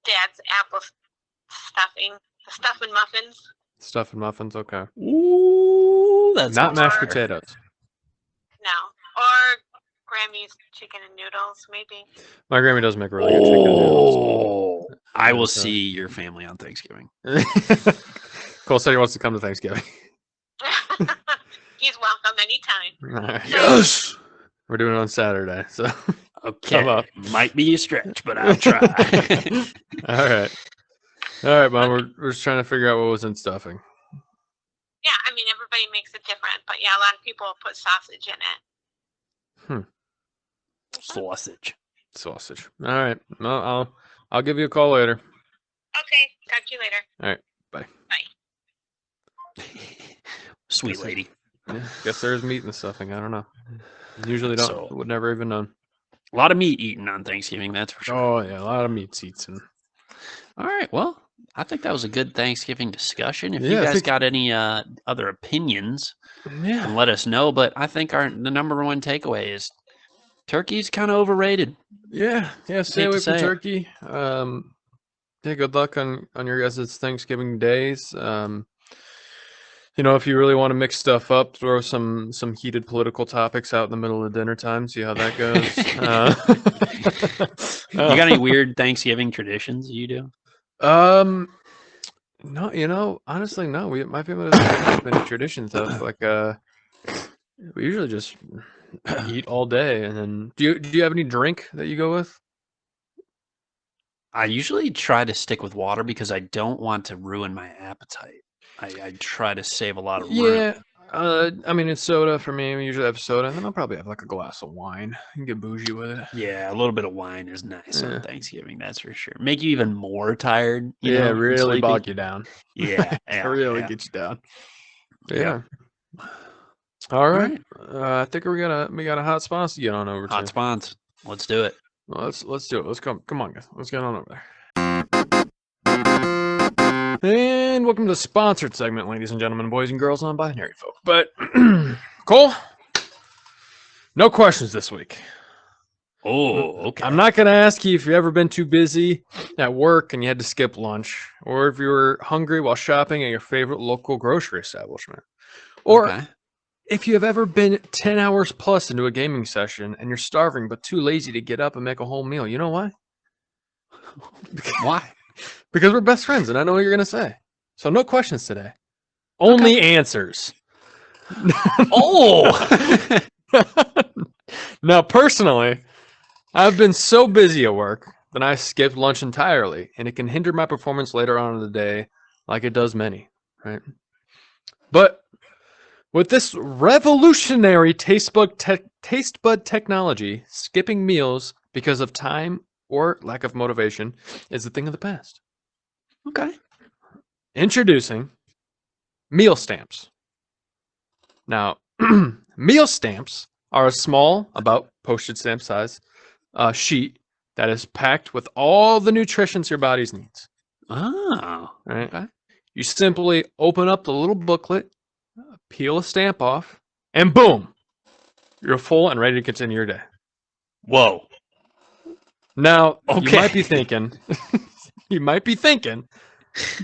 Dad's apple stuffing, the stuffing muffins. Stuff and muffins. Okay. Ooh, that's Not mashed fire. potatoes. No, or Grammy's chicken and noodles, maybe. My grandma does make really good chicken noodles. Oh, I will Yes, see your family on Thanksgiving. Cole said he wants to come to Thanksgiving. He's welcome anytime. All right. Yes. We're doing it on Saturday, so Okay. Come up. Might be a stretch, but I'll try. all right. All right, Mom. We're just trying to figure out what was in stuffing. Yeah, I mean everybody makes it different, but yeah, a lot of people put sausage in it. Sausage. Sausage. All right. Well, I'll give you a call later. Okay, talk to you later. All right. Bye. Sweet Guess lady. Yeah, guess there's meat in the stuffing. I don't know. Usually don't. So- Would never even known. A lot of meat eaten on Thanksgiving, that's for sure. Oh yeah, a lot of meat's eaten. All right. Well, I think that was a good Thanksgiving discussion. If Yeah, you I guys think- got any other opinions, Yeah. then let us know. But I think the number one takeaway is turkey's kind of overrated. Yeah. Stay Hate to away from say it. turkey. Yeah. Good luck on your guys' Thanksgiving days. If you really want to mix stuff up, throw some heated political topics out in the middle of dinner time. See how that goes. You got any weird Thanksgiving traditions you do? No, honestly, no. My family doesn't have many traditions of like we usually just eat all day, and then do you have any drink that you go with? I usually try to stick with water because I don't want to ruin my appetite. I try to save a lot of room. Yeah. I mean, it's soda for me. We usually have soda, and then I'll probably have like a glass of wine and get bougie with it. Yeah, a little bit of wine is nice Yeah. on Thanksgiving, that's for sure. Make you even more tired. You Yeah, know, and really sleepy. bog you down. Yeah, yeah, really yeah. get you down. Yeah. Yeah. All right. right. I think we got a hot sponsor to get on over Hot to. spawns. Let's do it. Well, let's do it. Let's come on, guys. Let's get on over there. And welcome to the sponsored segment, ladies and gentlemen, boys and girls, non-binary folk. But Cole, no questions this week. Oh, okay. I'm not gonna ask you if you've ever been too busy at work and you had to skip lunch, or if you were hungry while shopping at your favorite local grocery establishment, or Okay. if you have ever been 10 hours plus into a gaming session and you're starving but too lazy to get up and make a whole meal. You know why? Why? Because we're best friends, and I know what you're gonna say. So no questions today. Only answers. Oh, Now, personally, I've been so busy at work that I skipped lunch entirely, and it can hinder my performance later on in the day, like it does many, right? But with this revolutionary taste bud technology, skipping meals because of time or lack of motivation is a thing of the past. okay. Introducing meal stamps. Now, meal stamps are a small, about postage stamp size, sheet that is packed with all the nutrition your body needs. Oh, Right? okay. You simply open up the little booklet, peel a stamp off, and boom, You're full and ready to continue your day. Whoa. Now, you Okay. might be thinking,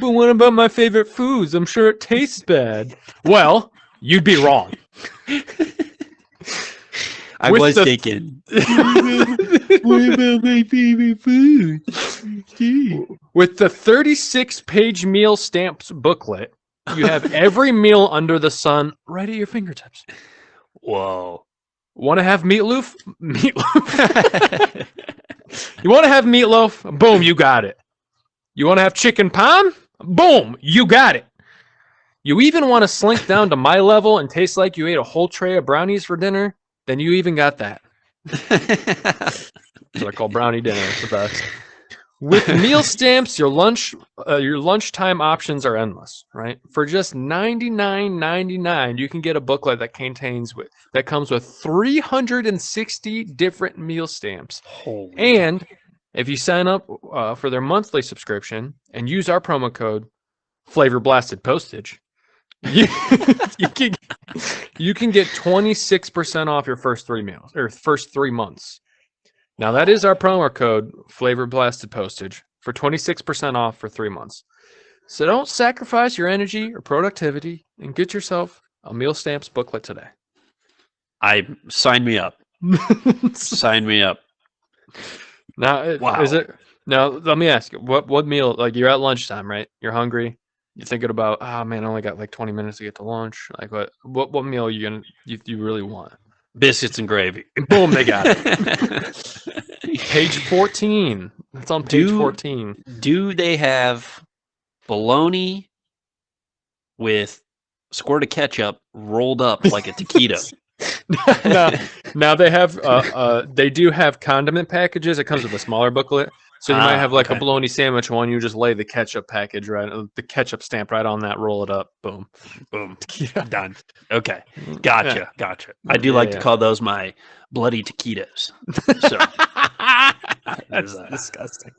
but what about my favorite foods? I'm sure it tastes bad. Well, you'd be wrong. I With was the- thinking, what about my favorite food? With the 36-page meal stamps booklet, you have every meal under the sun right at your fingertips. Whoa. Want to have meatloaf? Meatloaf. You want to have meatloaf? Boom, you got it. You want to have chicken parm? Boom, you got it. You even want to slink down to my level and taste like you ate a whole tray of brownies for dinner? Then you even got that. That's what I call brownie dinner. It's the best. With meal stamps, your lunchtime options are endless, right? For just $99.99, you can get a booklet that comes with 360 different meal stamps. Holy And if you sign up for their monthly subscription and use our promo code Flavor Blasted Postage, you can get 26% off your first 3 meals or first 3 months. Now that is our promo code Flavor Blasted Postage for 26% off for 3 months. So don't sacrifice your energy or productivity and get yourself a meal stamps booklet today. sign me up. Sign me up. Now, Wow. is it? Now, let me ask you, what meal? Like you're at lunchtime, right? You're hungry. You're thinking about, oh man, I only got like 20 minutes to get to lunch. Like what meal you really want? Biscuits and gravy. Boom, they got it. Page 14. It's on page 14. Do they have bologna with squirt of ketchup rolled up like a taquito? Now they have they do have condiment packages. It comes with a smaller booklet. So you might have like a bologna sandwich one. You just lay the ketchup package the ketchup stamp right on that. Roll it up. Boom. Boom. Yeah. Done. Okay. Gotcha. Yeah. Gotcha. I do like to call those my bloody taquitos. So That's disgusting.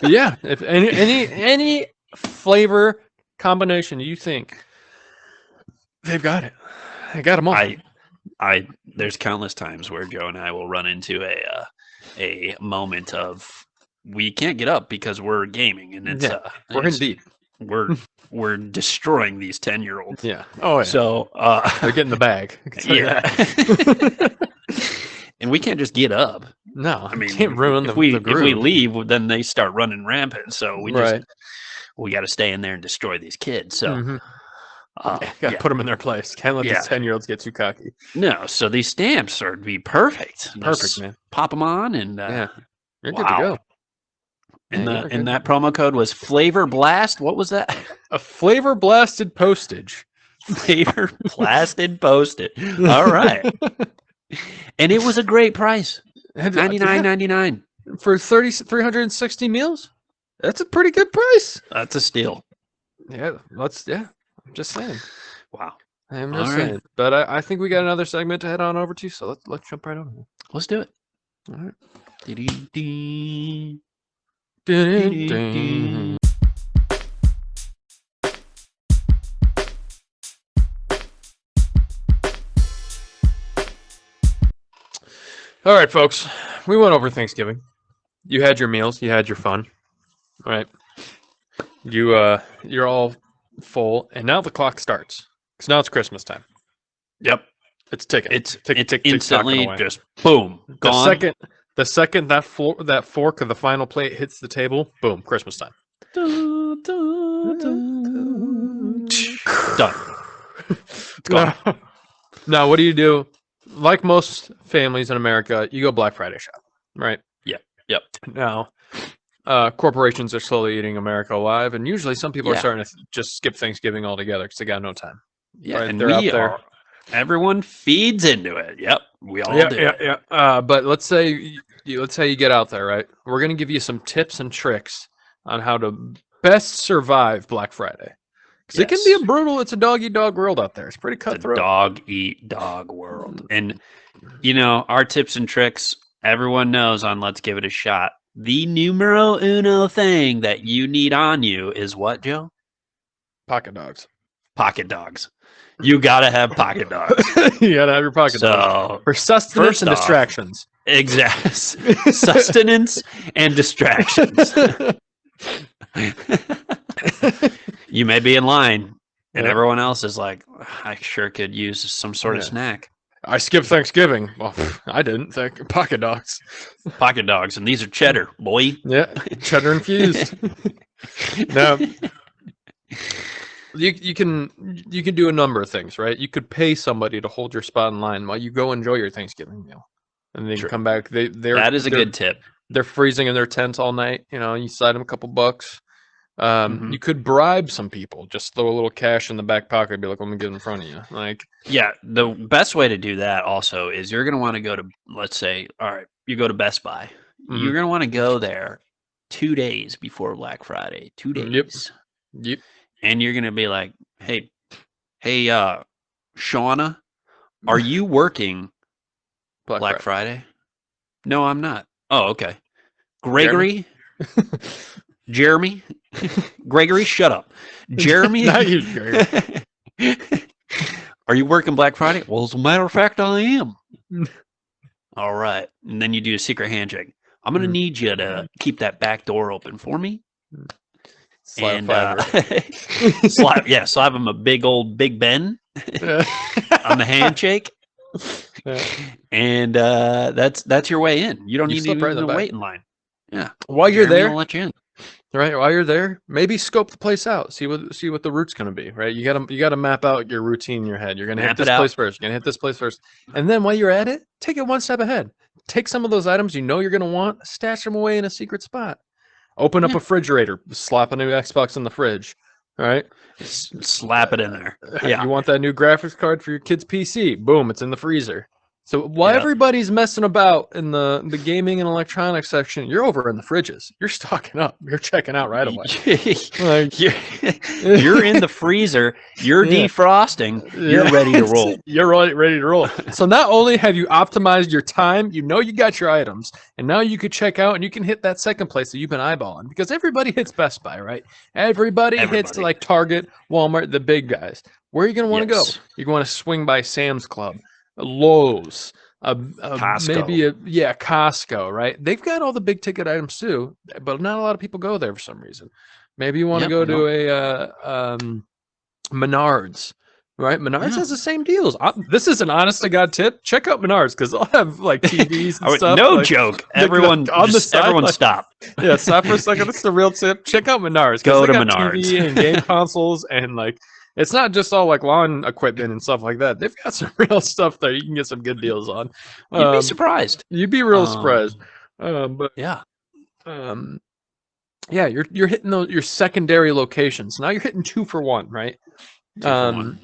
Yeah. If any flavor combination you think, they've got it. They got them all. There's countless times where Joe and I will run into a moment of we can't get up because we're gaming, and it's we're in deep. We're destroying these 10-year-olds. Yeah. Oh yeah. So they're getting the bag. Yeah. And we can't just get up. No, I mean, can't ruin if we groove. leave, then they start running rampant. So we Right. we got to stay in there and destroy these kids. So Gotta put them in their place. Can't let these 10-year-olds get too cocky. No, so these stamps are to be perfect. Perfect, Just man. Pop them on, and You're good to go. And that promo code was Flavor Blast. What was that? A flavor blasted postage. Flavor Blasted Postage. All right. And it was a great price. $99.99 for 360 meals. That's a pretty good price. That's a steal. Yeah, I'm just saying. Wow. I'm just saying. But I think we got another segment to head on over to, so let's jump right over there. Let's do it. All right. Dee-dee-dee. Ding. All right, folks. We went over Thanksgiving. You had your meals. You had your fun. All right. You're all full, and now the clock starts. Because now it's Christmas time. Yep. It's ticking. It's tick, instantly just boom, gone. The second that fork of the final plate hits the table, boom, Christmas time. Done. It's gone. Now, what do you do? Like most families in America, you go Black Friday shop, right? Yep. Now, corporations are slowly eating America alive, and usually some people are starting to just skip Thanksgiving altogether because they got no time. Yeah, right? and They're out there. Everyone feeds into it. Yep, we all do. Yeah. But let's say you get out there, right? We're gonna give you some tips and tricks on how to best survive Black Friday. Because it can be it's a dog-eat-dog world out there. It's pretty cutthroat. It's a dog-eat-dog world. And, our tips and tricks, everyone knows on Let's Give It a Shot. The numero uno thing that you need on you is what, Joe? Pocket dogs. pocket dogs. You gotta have pocket dogs. You gotta have your pocket dog So for sustenance first and off- distractions. exactly, sustenance and distractions. You may be in line, and Yeah. everyone else is like, I sure could use some sort of Yeah. snack. I skipped Thanksgiving. Well, I didn't. Pocket dogs. Pocket dogs, and these are cheddar, boy. Yeah, cheddar infused. No, you can do a number of things, right? You could pay somebody to hold your spot in line while you go enjoy your Thanksgiving meal, and then True. come back. That is a good tip. They're freezing in their tents all night. You slide them a couple bucks. Mhm. You could bribe some people. Just throw a little cash in the back pocket. And be like, "Let me get in front of you." Like, Yeah, the best way to do that also is you're going to want to go to, let's say, all right, you go to Best Buy. Mhm. You're going to want to go there 2 days before Black Friday. 2 days. Yep. And you're going to be like, hey, Shauna, are you working Black Friday? No, I'm not. Oh, okay. Gregory? Jeremy? Gregory, shut up. Jeremy? Not you, Gregory. Are you working Black Friday? Well, as a matter of fact, I am. All right. And then you do a secret handshake. I'm going to need you to keep that back door open for me. Slap And slap him a big old Big Ben on the handshake. And that's your way in. You don't You need to slip right in the even back. wait in line. Yeah. While you're Jeremy there, will let you in. right? While you're there, maybe scope the place out. See what the route's gonna be. Right? You gotta map out your routine in your head. You're gonna hit Map this it out. place first. You're gonna hit this place first, and then while you're at it, take it one step ahead. Take some of those items you know you're gonna want, stash them away in a secret spot. Open up a Yeah. refrigerator, slap a new Xbox in the fridge. All right. Slap it in there. Yeah. You want that new graphics card for your kid's PC? Boom, it's in the freezer. So while Yeah. everybody's messing about in the gaming and electronics section, you're over in the fridges. You're stocking up. You're checking out right away. Like, You're in the freezer. You're Yeah. defrosting. You're ready to roll. You're ready to roll. So not only have you optimized your time, you got your items, and now you could check out and you can hit that second place that you've been eyeballing because everybody hits Best Buy, right? Everybody hits Everybody. like Target, Walmart, the big guys. Where are you going to want to Yes. go? You're going to swing by Sam's Club, Lowe's, Costco. maybe Costco, right? They've got all the big ticket items too, but not a lot of people go there for some reason. Maybe you want to Yep, go to a Menards, right? Menards Yeah. has the same deals. This is an honest to God tip. Check out Menards because they'll have like TVs and stuff. No like, joke. like, Everyone, on the side, everyone like- stop. Yeah, stop for a second. It's the real tip. Check out Menards. 'cause Go they to got Menards. TV and game consoles and like it's not just all like lawn equipment and stuff like that. They've got some real stuff there. You can get some good deals on. You'd be surprised. You'd be real surprised. But Yeah. yeah, you're hitting your secondary locations. Now you're hitting 2 for 1, right? 2 for 1.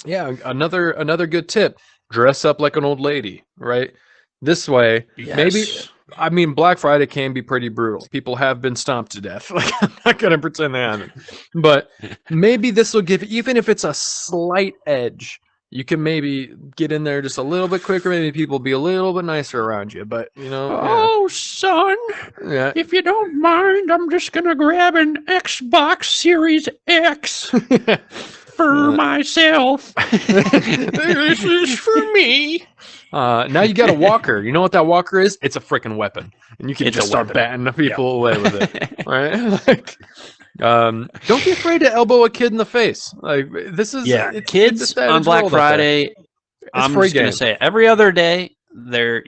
Yeah, another good tip. Dress up like an old lady, right? This way, maybe Yes. I mean Black Friday can be pretty brutal. People have been stomped to death. Like I'm not gonna pretend they haven't. But maybe this will give, even if it's a slight edge, you can maybe get in there just a little bit quicker. Maybe people will be a little bit nicer around you. But Oh, son, yeah. if you don't mind, I'm just going to grab an Xbox Series X for myself. This is for me. Now you got a walker. You know what that walker is? It's a freaking weapon, and you can It's just a start weapon. batting the people away with it, right? Like, don't be afraid to elbow a kid in the face. Like this is it's kids the savage on Black world out there. Friday. I'm free just gonna game. say every other day they're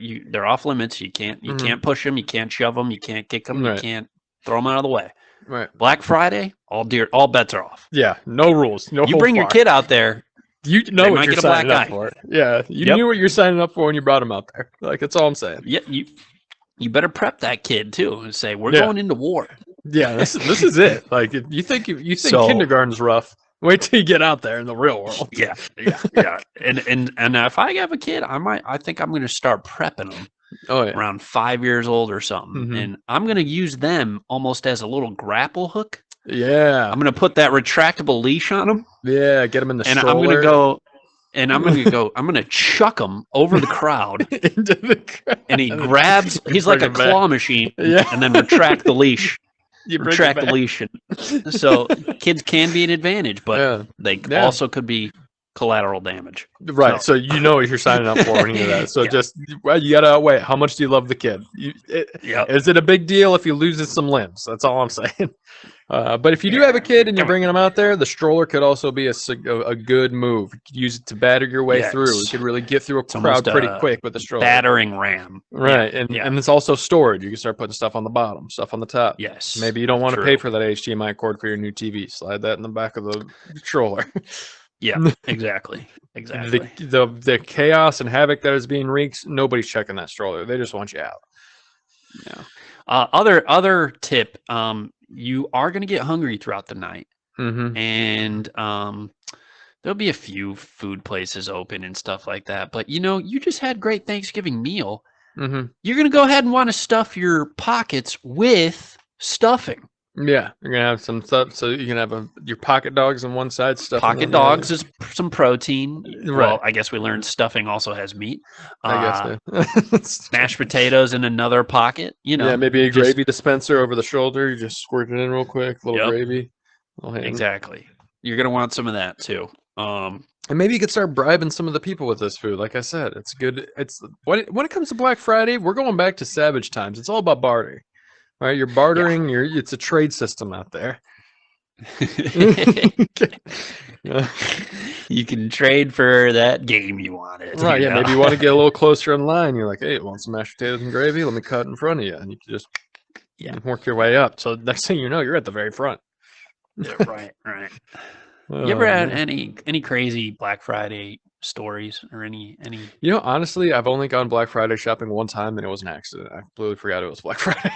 off limits. You can't Mhm. can't push them. You can't shove them. You can't kick them. Right. You can't throw them out of the way. Right? Black Friday, all bets are off. Yeah. No rules. No. You hold bring your bar. kid out there. You know they what might you're get a black signing up eye. for. Yeah. You Yep. knew what you're signing up for when you brought him out there. Like that's all I'm saying. Yeah, you better prep that kid too and say we're Yeah. going into war. Yeah. This is it. Like if you think So- kindergarten's rough, wait till you get out there in the real world. Yeah. And if I have a kid, I think I'm going to start prepping them Oh yeah. around 5 years old or something, Mhm. and I'm going to use them almost as a little grapple hook. Yeah. I'm going to put that retractable leash on them, Yeah. Get him in the and stroller. I'm going to go. And I'm going to chuck him over the crowd, into the crowd. and he grabs. He's like a Bring him back. claw machine, Yeah. and then retract the leash. You bring it back. Retractolation. So kids can be an advantage, but Yeah. they Yeah. also could be collateral damage. Right, so you know what you're signing up for when you do that. So Yeah. just well, you gotta outweigh how much do you love the kid. Yep. Is it a big deal if he loses some limbs? That's all I'm saying. But if you do have a kid and you're bringing them out there, the stroller could also be a good move. You could use it to batter your way through. You could really get through a It's crowd almost pretty a quick with the stroller. battering ram. Right, Yeah. and it's also stored. You can start putting stuff on the bottom, stuff on the top. Yes. Maybe you don't want to True. pay for that HDMI cord for your new TV. Slide that in the back of the stroller. Yeah, exactly. The chaos and havoc that is being wreaked, nobody's checking that stroller. They just want you out. Yeah. Other tip, you are going to get hungry throughout the night, Mm-hmm. and there'll be a few food places open and stuff like that. But you just had great Thanksgiving meal. Mm-hmm. You're going to go ahead and want to stuff your pockets with stuffing. Yeah, you're gonna have some stuff. So you can have your pocket dogs on one side, stuff. Pocket dogs is some protein. Right. Well, I guess we learned stuffing also has meat. I guess so. Mashed potatoes in another pocket. Yeah, maybe a just- gravy dispenser over the shoulder. You just squirt it in real quick, little Yep. gravy. Little hand. Exactly. You're gonna want some of that too. And maybe you could start bribing some of the people with this food. Like I said, it's good. It's when it comes to Black Friday, we're going back to savage times. It's all about bartering. All right, you're bartering. It's a trade system out there. Yeah. You can trade for that game you wanted. Right, yeah. Maybe you want to get a little closer in line. You're like, hey, want some mashed potatoes and gravy? Let me cut in front of you. And you can just work your way up. So next thing you know, you're at the very front. Yeah, right. You ever had any crazy Black Friday stories or any? Honestly, I've only gone Black Friday shopping one time, and it was an accident. I completely forgot it was Black Friday.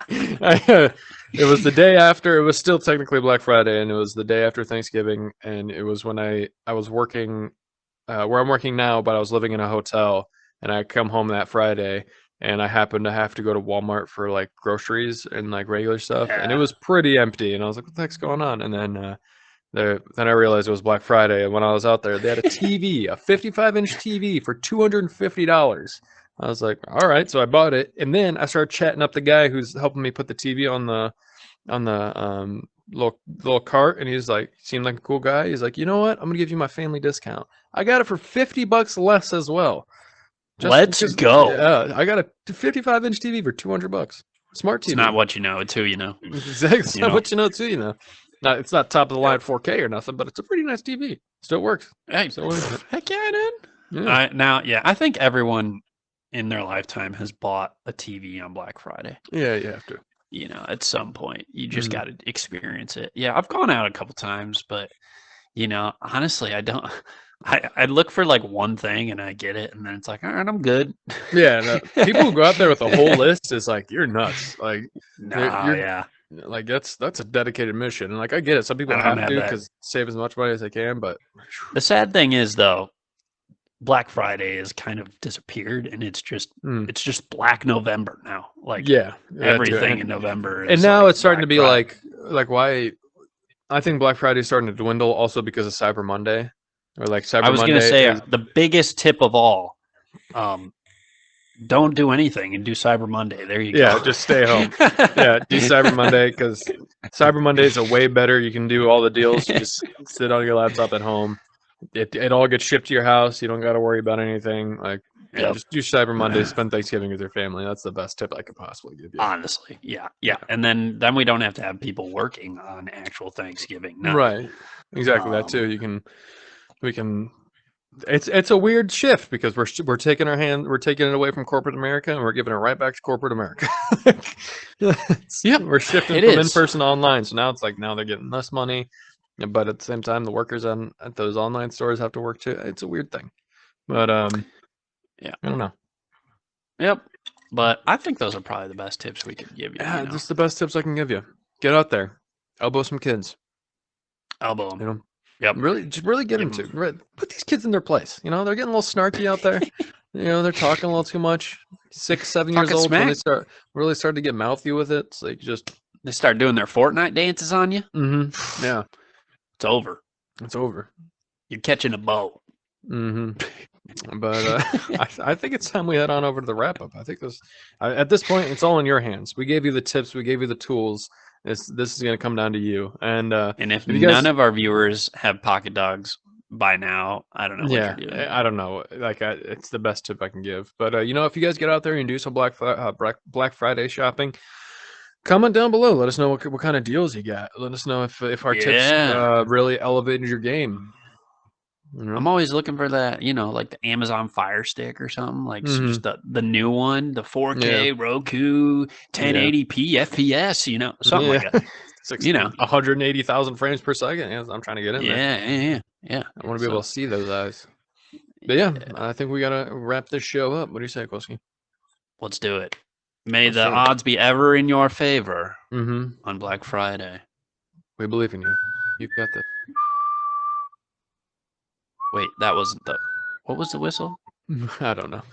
It was the day after. It was still technically Black Friday, and it was the day after Thanksgiving, and it was when I was working where I'm working now, but I was living in a hotel, and I come home that Friday, and I happened to have to go to Walmart for like groceries and like regular stuff, and it was pretty empty, and I was like, "What the heck's going on?" And then I realized it was Black Friday, and when I was out there, they had a TV, a 55-inch TV for $250. I was like, all right, so I bought it, and then I started chatting up the guy who's helping me put the TV on the little cart, and he's like, seemed like a cool guy. He's like, you know what? I'm gonna give you my family discount. I got it for $50 less as well. Let's go. Yeah, I got a 55-inch TV for $200. Smart TV. It's not what you know; it's who you know. Exactly. It's not what you know, too. It's not top of the line 4K or nothing, but it's a pretty nice TV. Still works. Hey, Still works. heck yeah, dude. Yeah. I think everyone in their lifetime has bought a TV on Black Friday. Yeah, you have to. At some point, you just got to experience it. Yeah, I've gone out a couple times, but honestly, I don't. I look for like one thing and I get it, and then it's like, all right, I'm good. Yeah, no, people who go out there with a whole list is like, you're nuts. Like, like that's a dedicated mission, and like I get it. Some people have to because save as much money as they can. But the sad thing is, though, Black Friday has kind of disappeared, and it's just Black November now. Like, everything in November is, and now like it's starting to be Friday. like why I think Black Friday is starting to dwindle also because of Cyber Monday, or like Cyber Monday. I was going to say the biggest tip of all, don't do anything and do Cyber Monday. There you go. Yeah, just stay home. Yeah, do Cyber Monday, because Cyber Mondays are way better. You can do all the deals. You just sit on your laptop at home. It all gets shipped to your house. You don't got to worry about anything. Like, just do Cyber Monday. Spend Thanksgiving with your family. That's the best tip I could possibly give you. Honestly, yeah. And then we don't have to have people working on actual Thanksgiving. No. Right. Exactly that too. We can. It's a weird shift because we're taking it away from corporate America, and we're giving it right back to corporate America. We're shifting from in-person to online. So now it's like now they're getting less money, but at the same time, the workers at those online stores have to work too. It's a weird thing, but I don't know. Yep. But I think those are probably the best tips we could give you. Yeah, just the best tips I can give you. Get out there, elbow some kids, elbow them. Yep. Really get into put these kids in their place. They're getting a little snarky out there. They're talking a little too much. 6, 7 years old when they really start to get mouthy with it. It's like they start doing their Fortnite dances on you. Mm-hmm. Yeah, it's over. It's over. You're catching a bow. Mm-hmm. But I think it's time we head on over to the wrap up. I think at this point, it's all in your hands. We gave you the tips, we gave you the tools. This is going to come down to you. And And if you none guys, of our viewers have pocket dogs by now, I don't know what yeah, you're doing. I don't know. Like, it's the best tip I can give. But if you guys get out there and do some Black Friday shopping, comment down below. Let us know what kind of deals you got. Let us know if our tips Yeah. really elevated your game. I'm always looking for that, like the Amazon Fire Stick or something, like just the new one, the 4K Roku, 1080p FPS, something like that. It's 180,000 frames per second. Yeah, I'm trying to get in there. Yeah. I want to be able to see those eyes. But yeah, I think we gotta wrap this show up. What do you say, Koski? Let's do it. May Let's the do it. odds be ever in your favor Mm-hmm. on Black Friday. We believe in you. You've got this. Wait, that wasn't the. What was the whistle? I don't know.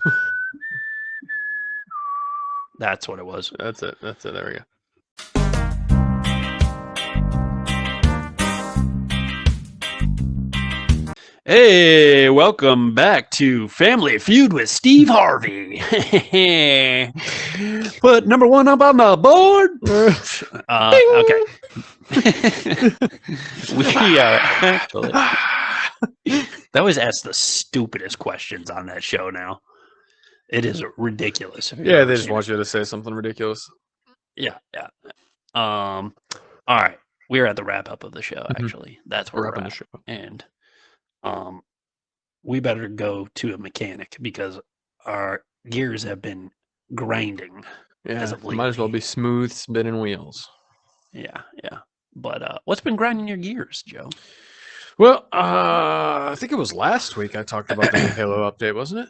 That's what it was. That's it. There we go. Hey, welcome back to Family Feud with Steve Harvey. Put number one up on the board. Okay. We are actually. They always ask the stupidest questions on that show now. It is ridiculous. Yeah, they just want you to say something ridiculous. Yeah. All right. We're at the wrap up of the show, Mhm. actually. That's where we're Wrapping at. the show. And we better go to a mechanic because our gears have been grinding. Yeah, as of might as well lately. be smooth spinning wheels. Yeah. But what's been grinding your gears, Joe? Well, I think it was last week I talked about the new Halo update, wasn't it?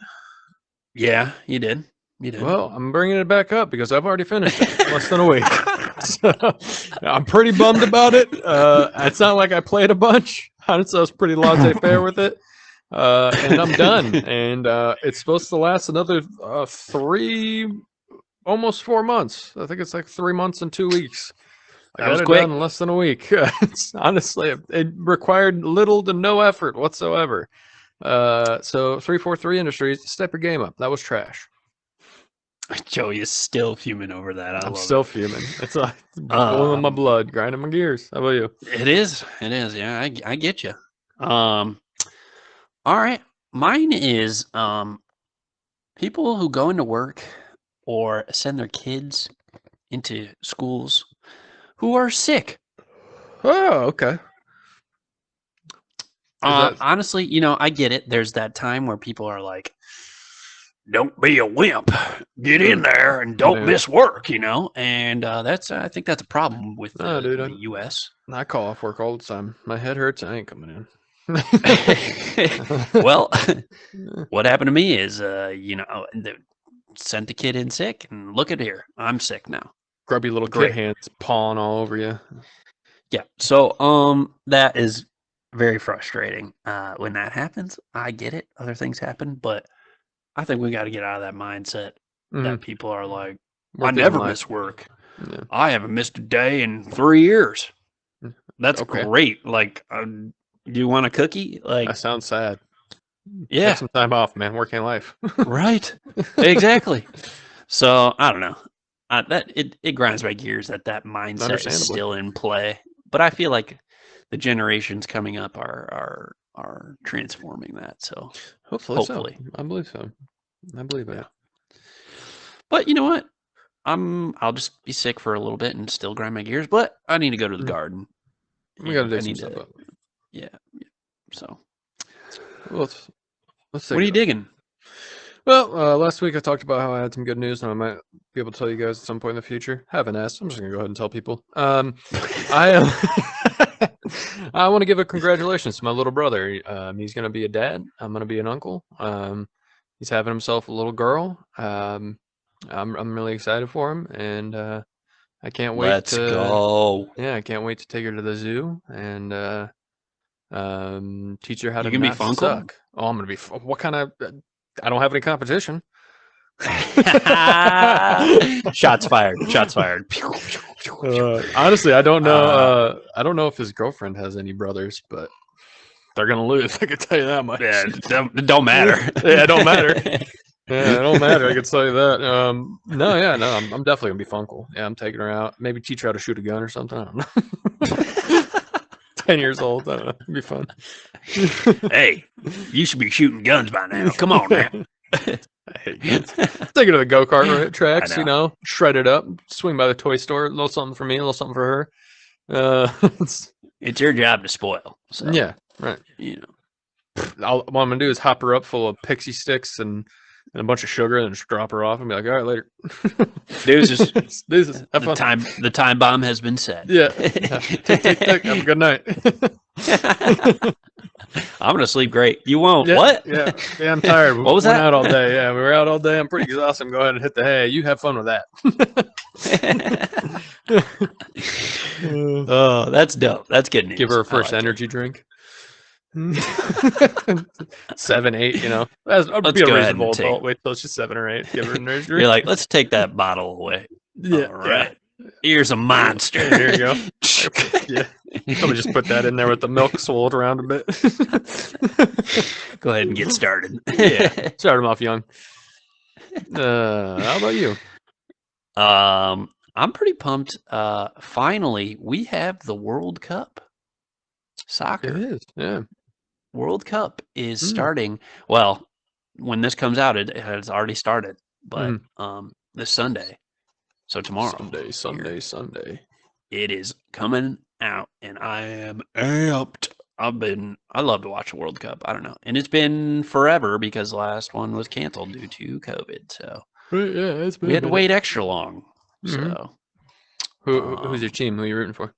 Yeah, you did. Well, I'm bringing it back up because I've already finished it in less than a week. So, I'm pretty bummed about it. It's not like I played a bunch. Honestly, I was pretty laissez-faire with it. And I'm done. And it's supposed to last another almost 4 months. I think it's like 3 months and 2 weeks. I got it done in less than a week. Honestly, it required little to no effort whatsoever. So 343 Industries, step your game up. That was trash. Joe is still fuming over that. I'm still fuming. It's going in my blood, grinding my gears. How about you? It is. Yeah, I get you. All right. Mine is people who go into work or send their kids into schools who are sick. Oh, okay. Honestly, I get it. There's that time where people are like, don't be a wimp. Get in there and don't miss work, And I think that's a problem with the U.S. I call off work all the time. My head hurts. I ain't coming in. Well, what happened to me is, sent the kid in sick, and look at here, I'm sick now. Grubby little kid hands pawing all over you. Yeah. So, that is very frustrating. When that happens, I get it. Other things happen, but I think we got to get out of that mindset that people are like, I never miss work. Yeah. I haven't missed a day in 3 years. That's great. Like, do you want a cookie? Like, that sounds sad. Yeah. Take some time off, man. Working life. Right. Exactly. So I don't know. It grinds my gears that mindset is still in play. But I feel like the generations coming up are transforming that. So hopefully. So. I believe so. I believe it. But you know what? I'll just be sick for a little bit and still grind my gears. But I need to go to the garden. We got to dig some stuff up. Yeah. So. Let's what are you digging? Well, last week I talked about how I had some good news, and I might be able to tell you guys at some point in the future. Haven't asked. I'm just gonna go ahead and tell people. I want to give a congratulations to my little brother. He's gonna be a dad. I'm gonna be an uncle. He's having himself a little girl. I'm really excited for him, and I can't wait. Let's go. Yeah, I can't wait to take her to the zoo and teach her how to not suck. Oh, I'm gonna be. What kind of? I don't have any competition. Shots fired. Honestly, I don't know. I don't know if his girlfriend has any brothers, but they're gonna lose. I can tell you that much. Yeah, it don't matter. Yeah, it don't matter. Yeah, it don't matter. I can tell you that. No, I'm definitely gonna be Funkle. Yeah, I'm taking her out. Maybe teach her how to shoot a gun or something. I don't know. 10 years old. I don't know. It'd be fun. Hey, you should be shooting guns by now. Come on now. I hate guns. Take her to the go-kart tracks, know. shred it up, swing by the toy store, a little something for me, a little something for her. It's your job to spoil. So, yeah, right. What I'm gonna do is hop her up full of pixie sticks and a bunch of sugar, and just drop her off and be like, all right, later. Deuces. Deuces. Have fun. The time bomb has been set. Yeah. Tick, tick, tick. Have a good night. I'm gonna sleep great. You won't. Yeah, What? Yeah, I'm tired. What was we went that? out all day. Yeah, we were out all day. I'm pretty exhausted. Go ahead and hit the hay. You have fun with that. Oh, that's dope. That's good news. Give her a I first like it. energy drink. 7, 8, That'd Let's be a go ahead reasonable and take- adult. Wait till she's 7 or 8. Give her an energy drink. You're like, let's take that bottle away. Yeah. All right. Here's a monster. Yeah, here you go. Yeah. Somebody just put that in there with the milk swirled around a bit. Go ahead and get started. Yeah. Start them off young. How about you? I'm pretty pumped. Finally, we have the World Cup. Soccer. It is. Yeah. World Cup is starting. Well, when this comes out, it has already started. But this Sunday. So tomorrow. Sunday. It is coming out, and I am amped. I love to watch a World Cup. I don't know. And it's been forever because the last one was canceled due to COVID. So Yeah, it's been we had to wait extra long. So who's your team? Who are you rooting for?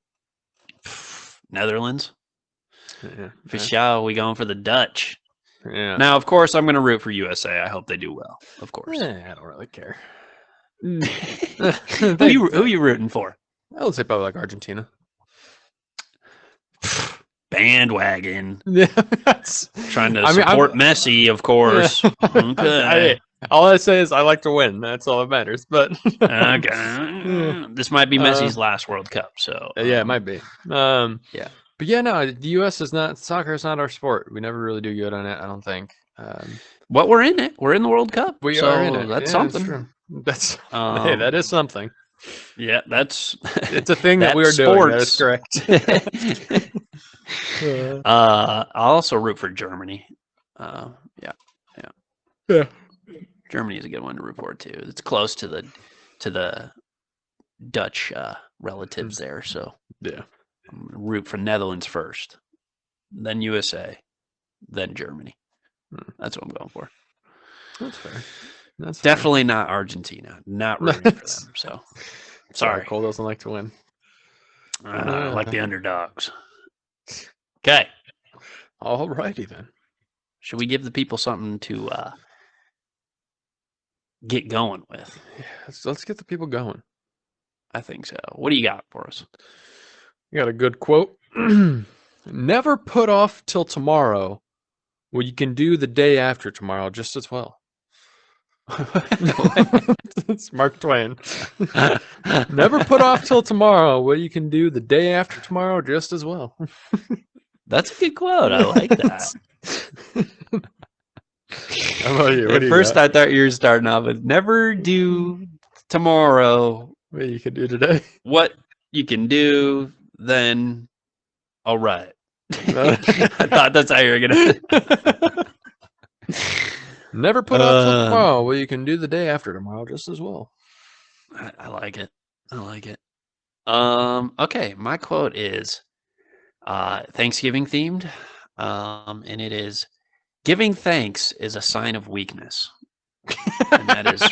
Netherlands. Yeah. For sure, we going for the Dutch. Yeah. Now, of course, I'm going to root for USA. I hope they do well. Of course. I don't really care. Who you rooting for? I would say probably like Argentina. Bandwagon. Yeah, Trying to support Messi, of course. Okay. All I say is I like to win. That's all that matters. But okay. This might be Messi's last World Cup. So yeah, it might be. Yeah. But yeah, no, the U.S. is not soccer. Is not our sport. We never really do good on it. I don't think. But we're in it. We're in the World Cup. We so are in it. That's Yeah, something. That's hey, that is something. Yeah, that's. It's a thing that we are doing. That is correct. I'll also root for Germany. Yeah. Germany is a good one to root for too. It's close to the Dutch relatives there, so yeah. I'm gonna root for Netherlands first, then USA, then Germany. That's what I'm going for. That's fair. That's definitely not Argentina. Not rooting for them. So sorry, Cole doesn't like to win. I like the underdogs. Okay. All righty then. Should we give the people something to get going with? Yeah, let's get the people going. I think so. What do you got for us? You got a good quote. Never put off till tomorrow what you can do the day after tomorrow just as well. It's Mark Twain. Never put off till tomorrow what you can do the day after tomorrow just as well. That's a good quote. I like that. How about you? What At do you first, got? I thought you were starting off with never do tomorrow What you can do today. what you can do, then all right. I thought that's how you were going to. Never put off till tomorrow what you can do the day after tomorrow just as well. I like it. I like it. Okay, my quote is Thanksgiving themed, and it is, "Giving thanks is a sign of weakness," and that is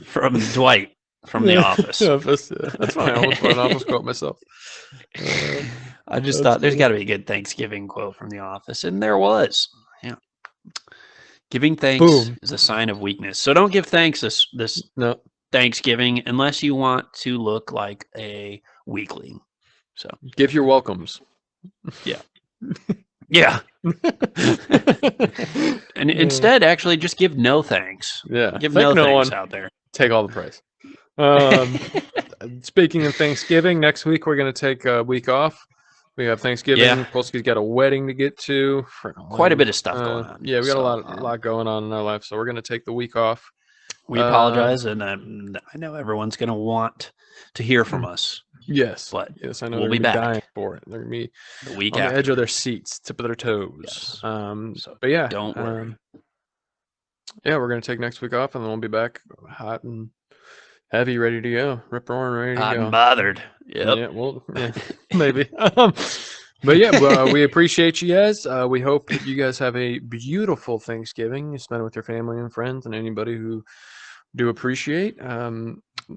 from Dwight from The Office. That's fine. I almost put an Office quote myself. I just thought there's got to be a good Thanksgiving quote from The Office, and there was. Yeah. Giving thanks is a sign of weakness. So don't give thanks this No. Thanksgiving unless you want to look like a weakling. So Give your welcomes. yeah. And instead, actually, just give no thanks. Yeah. Give Thank no no thanks one. out there. Take all the praise. Speaking of Thanksgiving, next week we're going to take a week off. We have Thanksgiving. Yeah. Polsky's got a wedding to get to. Quite a bit of stuff going on. Yeah, we got So, a lot going on in our life, so we're gonna take the week off. We apologize, and I know everyone's going to want to hear from us. Yes, but yes, I know we'll they're be gonna be back dying for it. They're gonna be the week on the after. edge of their seats, tip of their toes. Yes. So But yeah, don't worry. Yeah, we're gonna take next week off, and then we'll be back hot and heavy, ready to go, rip roaring, ready to Hot go. and bothered. Yep. Yeah, well, yeah, maybe. But yeah, we appreciate you guys. We hope that you guys have a beautiful Thanksgiving. You spend it with your family and friends, and anybody who do appreciate.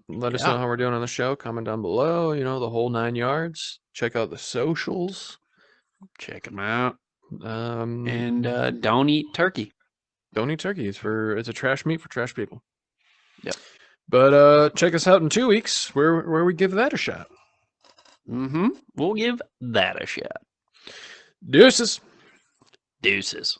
Let us know how we're doing on the show. Comment down below. You know, the whole 9 yards. Check out the socials. Check them out. And And don't eat turkey. don't eat turkey. It's a trash meat for trash people. Yep. But check us out in 2 weeks where we give that a shot. We'll give that a shot. Deuces. Deuces.